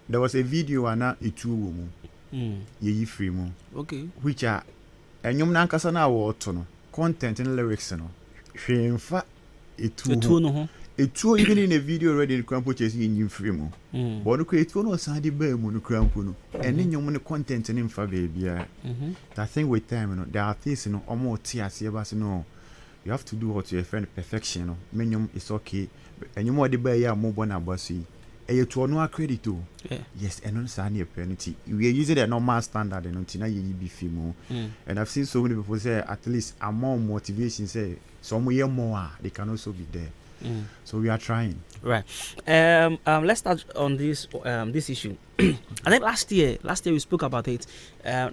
There was a video and now it two woman. Ye free mo. Okay. Which are and you nankasa na water no content and lyrics no. In fact, it two no. It two even in a video already the crampo chasing in you free mo. But no create one or sandy bear mo no crampo no. And then you want the content and in fa baby. I think with time, you know, there are things you know almost tears you know. You have to do what you find perfection, you know. Minimum is okay. And you more the bear ya more bona bossy. And you to no credit too. Yes, and on Sunday penalty. We are using the normal standard and until now you be film. And I've seen so many people say at least a more motivation say some year more they can also be there. So we are trying. Right. Let's start on this issue. I think last year we spoke about it.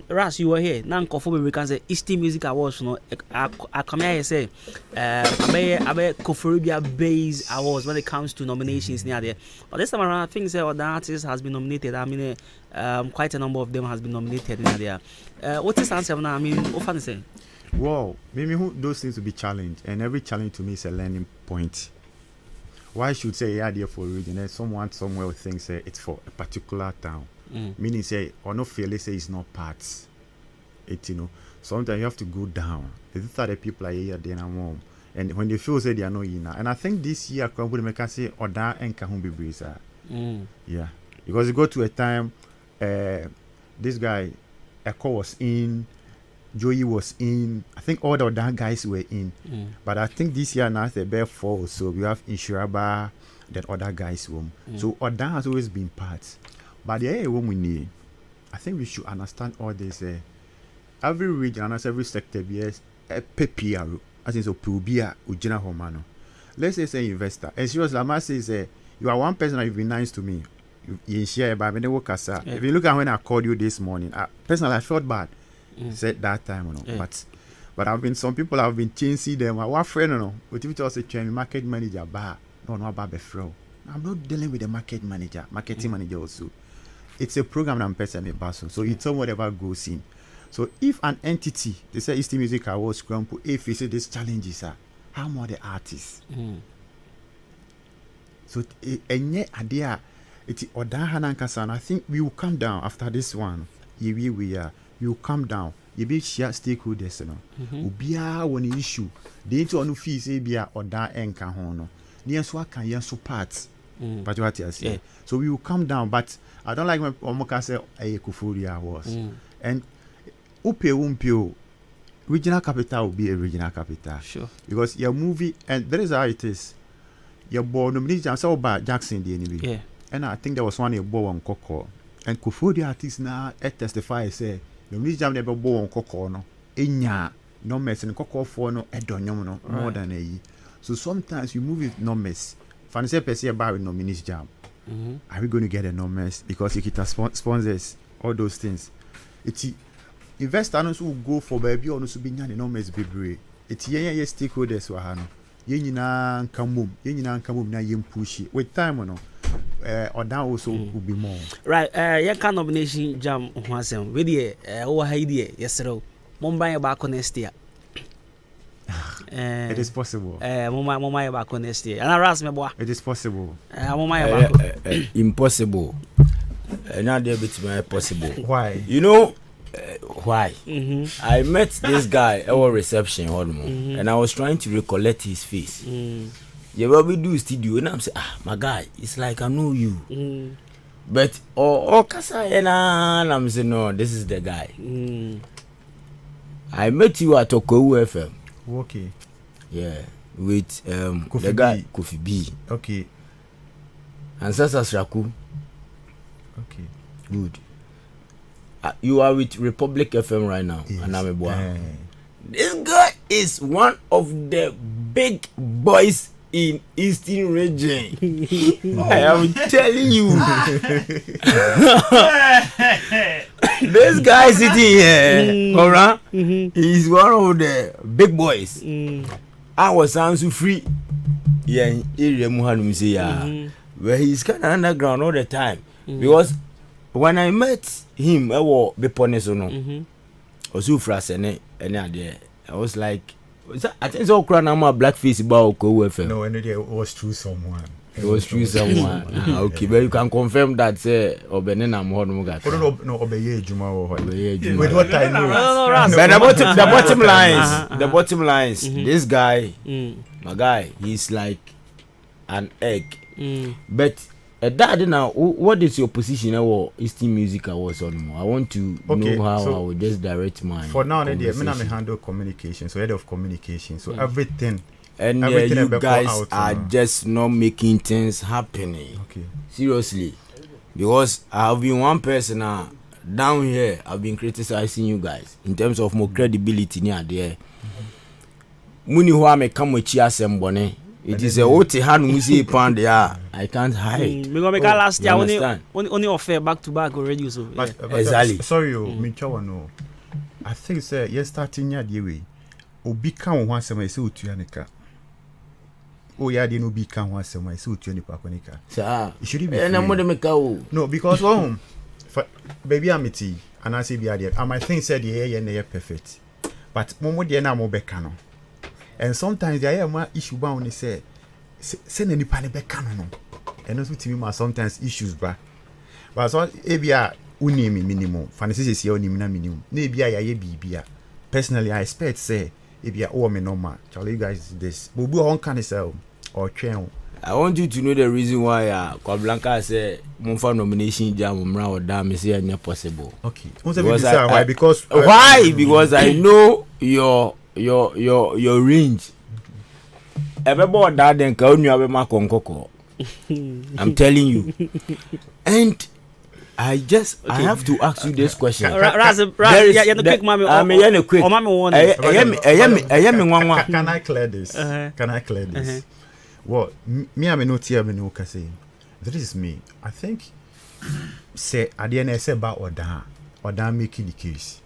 Ras, you were here. Now, we can say East Music Awards. No, I come here and say, abe Koforibia Base Awards when it comes to nominations near there. But this time around, I think the artist has been nominated. I mean, quite a number of them has been nominated near there. What is the answer now? I mean, what can you say? Wow, maybe those things to be challenged, and every challenge to me is a learning point. Why should say yeah there for a region and someone somewhere thinks it's for a particular town, meaning say or not fairly say it's not parts. It you know sometimes you have to go down. These are the people are here then and home, and when they feel say they are not in, and I think this year company make us say Oda and Kahumbi Brisa. Yeah, because you go to a time, this guy Echo was in. Joey was in. I think all the other guys were in. But I think this year now the bare 4, so we have Insuraba, then other guys won. So Oda has always been part. But the woman need. I think we should understand all this. Every region and every sector is a PPR. As in so Pubia Ujina Homano. Let's say investor. And seriously, I must say you are one person that you've been nice to me. You share about me work as if you look at when I called you this morning, personally I felt bad. Said that time, you know. But I've been some people have been chasing them. Our friend, you know, but if it was a train market manager, no about the flow. I'm not dealing with the marketing manager also. It's a program I'm personally based. So it's on whatever goes in. So if an entity, they say East Music Awards, if you see these challenges are how more the artists. So enye idea it's oda hanankasa, and I think we will come down after this one. We will come down. You be share stakeholders, you know. Ubia one issue. They need to on fee say bia oda enka ho no. Ni enso aka yenso parts. But what you say. So we will come down, but I don't like when Omoka say Kufuria was. And umpio regional capital will be a regional capital. Sure. Because your movie, and that is how it is. Your boy nominated about Jackson the anyway. Yeah. And I think there was one your boy on Coco. And Kufuria artists now testify say the music never bow on Coco no. Enya no mess and Coco for no edonyum more than a year. So sometimes you move with no mess. Fancy per se about no minis jam. Are we going to get a no mess? Because you get sponsors, all those things. It's investors who go for baby or no so be no mess be. It's ye stakeholders wahano. Ye nyina kamum na yem push it. With time or no. Or that also will be more. Right, your can nomination jam wasem. With the over idea, yes, sir. Mumbai back on next year. It is possible. Mumbai back on next year. And I ask me, boy. It is possible. Impossible. Not a bit possible. Why? You know why? I met this guy at our reception, and I was trying to recollect his face. Yeah, what we do studio, and I'm saying, my guy, it's like I know you. But Kasa, and I'm saying, no, this is the guy. I met you at Okowu FM. Okay. Yeah, with the guy Kofi B. Okay. And Sasa Shaku. Okay. Good. You are with Republic FM right now, and I'm a boy. This guy is one of the big boys in Eastern region. I am telling you. This guy sitting here, alright? He's one of the big boys. I was sound so free. Yeah, where he's kind of underground all the time. Because when I met him, I was I was like, I think so. Blackface about FM. No, and it was through someone. It was through someone. Okay, but you can confirm that. Say, Obenena Mohonuga. No, obey Juma or with what I know. But the bottom lines. This guy, my guy, he's like an egg. But Dad, now, what is your position at Eastern Music Awards on? I want to know how I will just direct my. For now, I handle communication, so head of communication, so everything. And you guys are just not making things happening. Okay. Seriously, because I have been one person down here. I've been criticizing you guys in terms of more credibility near there. Muni who I come with Chiasembone. It is a OT hand music pound there. I can't hide. We gonna make our last year only offer back to back already. So but exactly. Sorry, no. I think sir, yes starting year the way. Obi kan one sema ise otuanika. Oh yeah, they no be kan one sema ise otuanika kwanika. Sir, it should be. No, because for baby amity and I say be there. And my thing said yeah perfect. But momo dey na mo beka no. And sometimes there are more issue bound say send any pan beka no. And also to me sometimes issues ba. But so ebia unimi minimum. Fancy say unimi na minimum. Na ebia ya bibia. Personally I expect say ebia o me normal. Tell you guys this. Bobu on can sell or train. I want you to know the reason why Kwablanka say Monfa nomination jam umra or damn say not possible. Okay. Why? Because why? Because I know your range. Everybody that then can you have my konkoko. I'm telling you. And I have to ask you this question. Can I clear this? Can I clear this? Well, me I not here me no say. This is me. I think say at the end say about Oda making the case.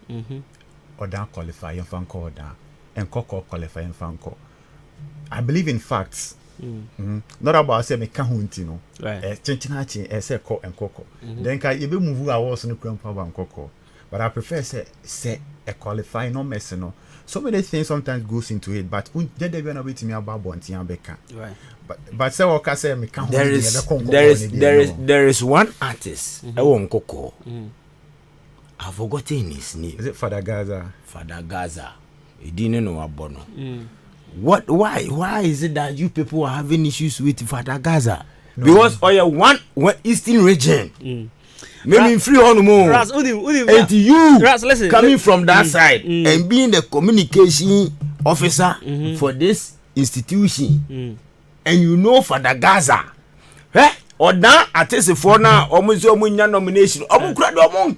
Oda qualify and fan call Oda and Koko qualify and fan call. I believe in facts. Not about say me kahunti no. Right. Chinchinachi say Koko and Koko. Then can you be move awards no crump and Koko. But I prefer say a qualifying no mess no. So many things sometimes goes into it, but then they gonna be to me about Bontian Becca. Right. But say what can say me can't. There is one artist. I won't Coco. I've forgotten his name. Is it Father Gaza? Father Gaza. He didn't know about no. What? Why is it that you people are having issues with Father Gaza? No. Because one Eastern region. Maybe free on more. And you listen, coming from that side and being the communication officer for this institution, and you know Father Gaza, or now artist for now almost nomination. I'm telling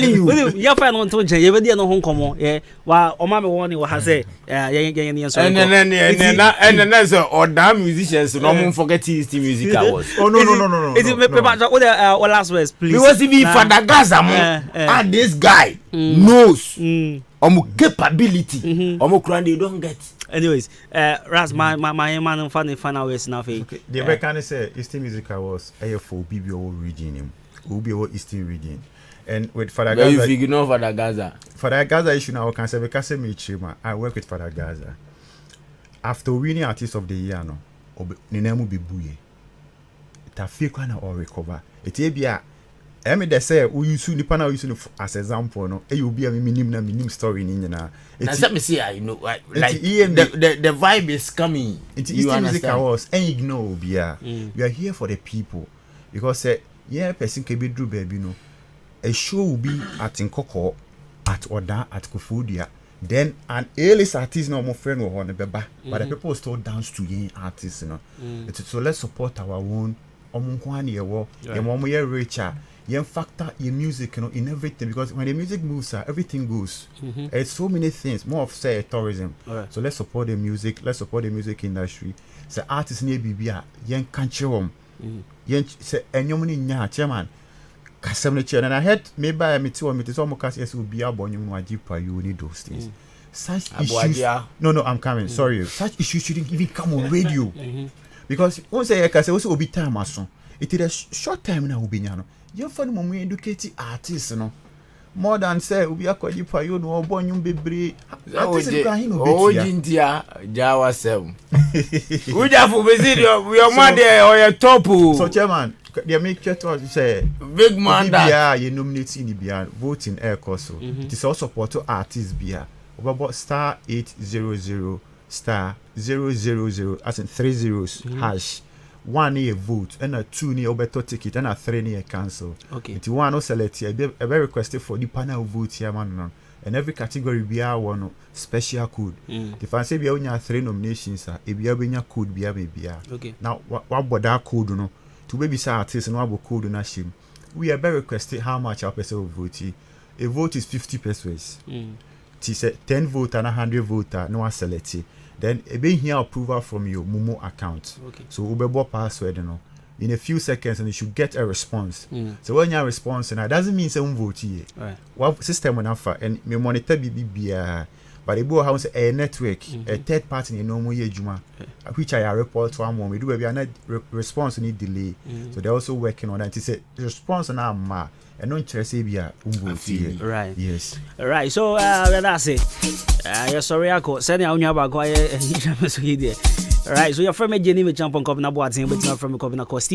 you, you find on to you already know Hong Kong. Yeah, while Omama warning what has say, and then there's or damn musicians, no forget his music hours. Oh no. Is it what last words, please? Because if Father Gaza, this guy knows capability, they don't get. Anyways, Ras, my man, final words now. The American say Eastern Music Awards, for BBO region, BBO Eastern region, and with Father Gaza. You know Father Gaza. Father Gaza issue now can say because I work with Father Gaza. After winning Artist of the Year, no, Ninemu Bibuye. It fake one or recover. It be a. I mean, they say we use nipa na use as example no. You be a minim story ni na. Let me see. I know like the vibe is coming. It's Eastern Music Awards and ignore bia. We are here for the people because person can be do baby no. A show will be at Nkoko, at Oda, at Kufudia. Then an A-list artist no more friend or on beba, but the people still dance to young artists, you know. So let's support our own. Omunkwani yewo, yemomo ye richer. You factor your music, you know, in everything because when the music moves, everything goes. It's so many things. More of say tourism. Right. So let's support the music. Let's support the music industry. So artists near BBA, yen country home. Yen say enyomuni nya chairman. Kasemne chair. And I heard maybe I meet you. So much yes will be about you you need those things. Such issues. No, I'm coming. Sorry. Such issues shouldn't even come on radio. Because once I can say also be time mason. It is a short time now be nyano. You find more educated artists, no. More than say we are quite you no born you bebre. India Jawa 7. We have we are mad or your top. So chairman, they make sure to say big man that you nominate in the voting air course. It is also support to artists beer. About star 800 star 000 as in 3 zeros hash. 1 year vote and a 2 near better ticket and a 3 near cancel. Okay. It's one no select here. A very requested for the panel vote here, man. And every category be our one special code. If I say we only have 3 nominations, a be a code be a baby. Okay. Now what about that code no? To baby say artists and what code na shim. We are very requested how much our person will vote. A vote is 50 pesos. It's a 10 vote and 100 voter no one select. Then a be here approval from your Momo account. Okay. So Ubebo password, you know. In a few seconds and you should get a response. So when you have a response, and that doesn't mean say vote here. Right. What system we have and me monitor BBB but they go house a network, a third party in normal year juma, which I report to one we do a net response need delay. So they're also working on that. It's a response now ma. And no interest right. Yes. Right. So that's it. You're sorry, I got sending out your bag. Right. So your friend Jenny with jump on copy na boating, but not from a copy na cost.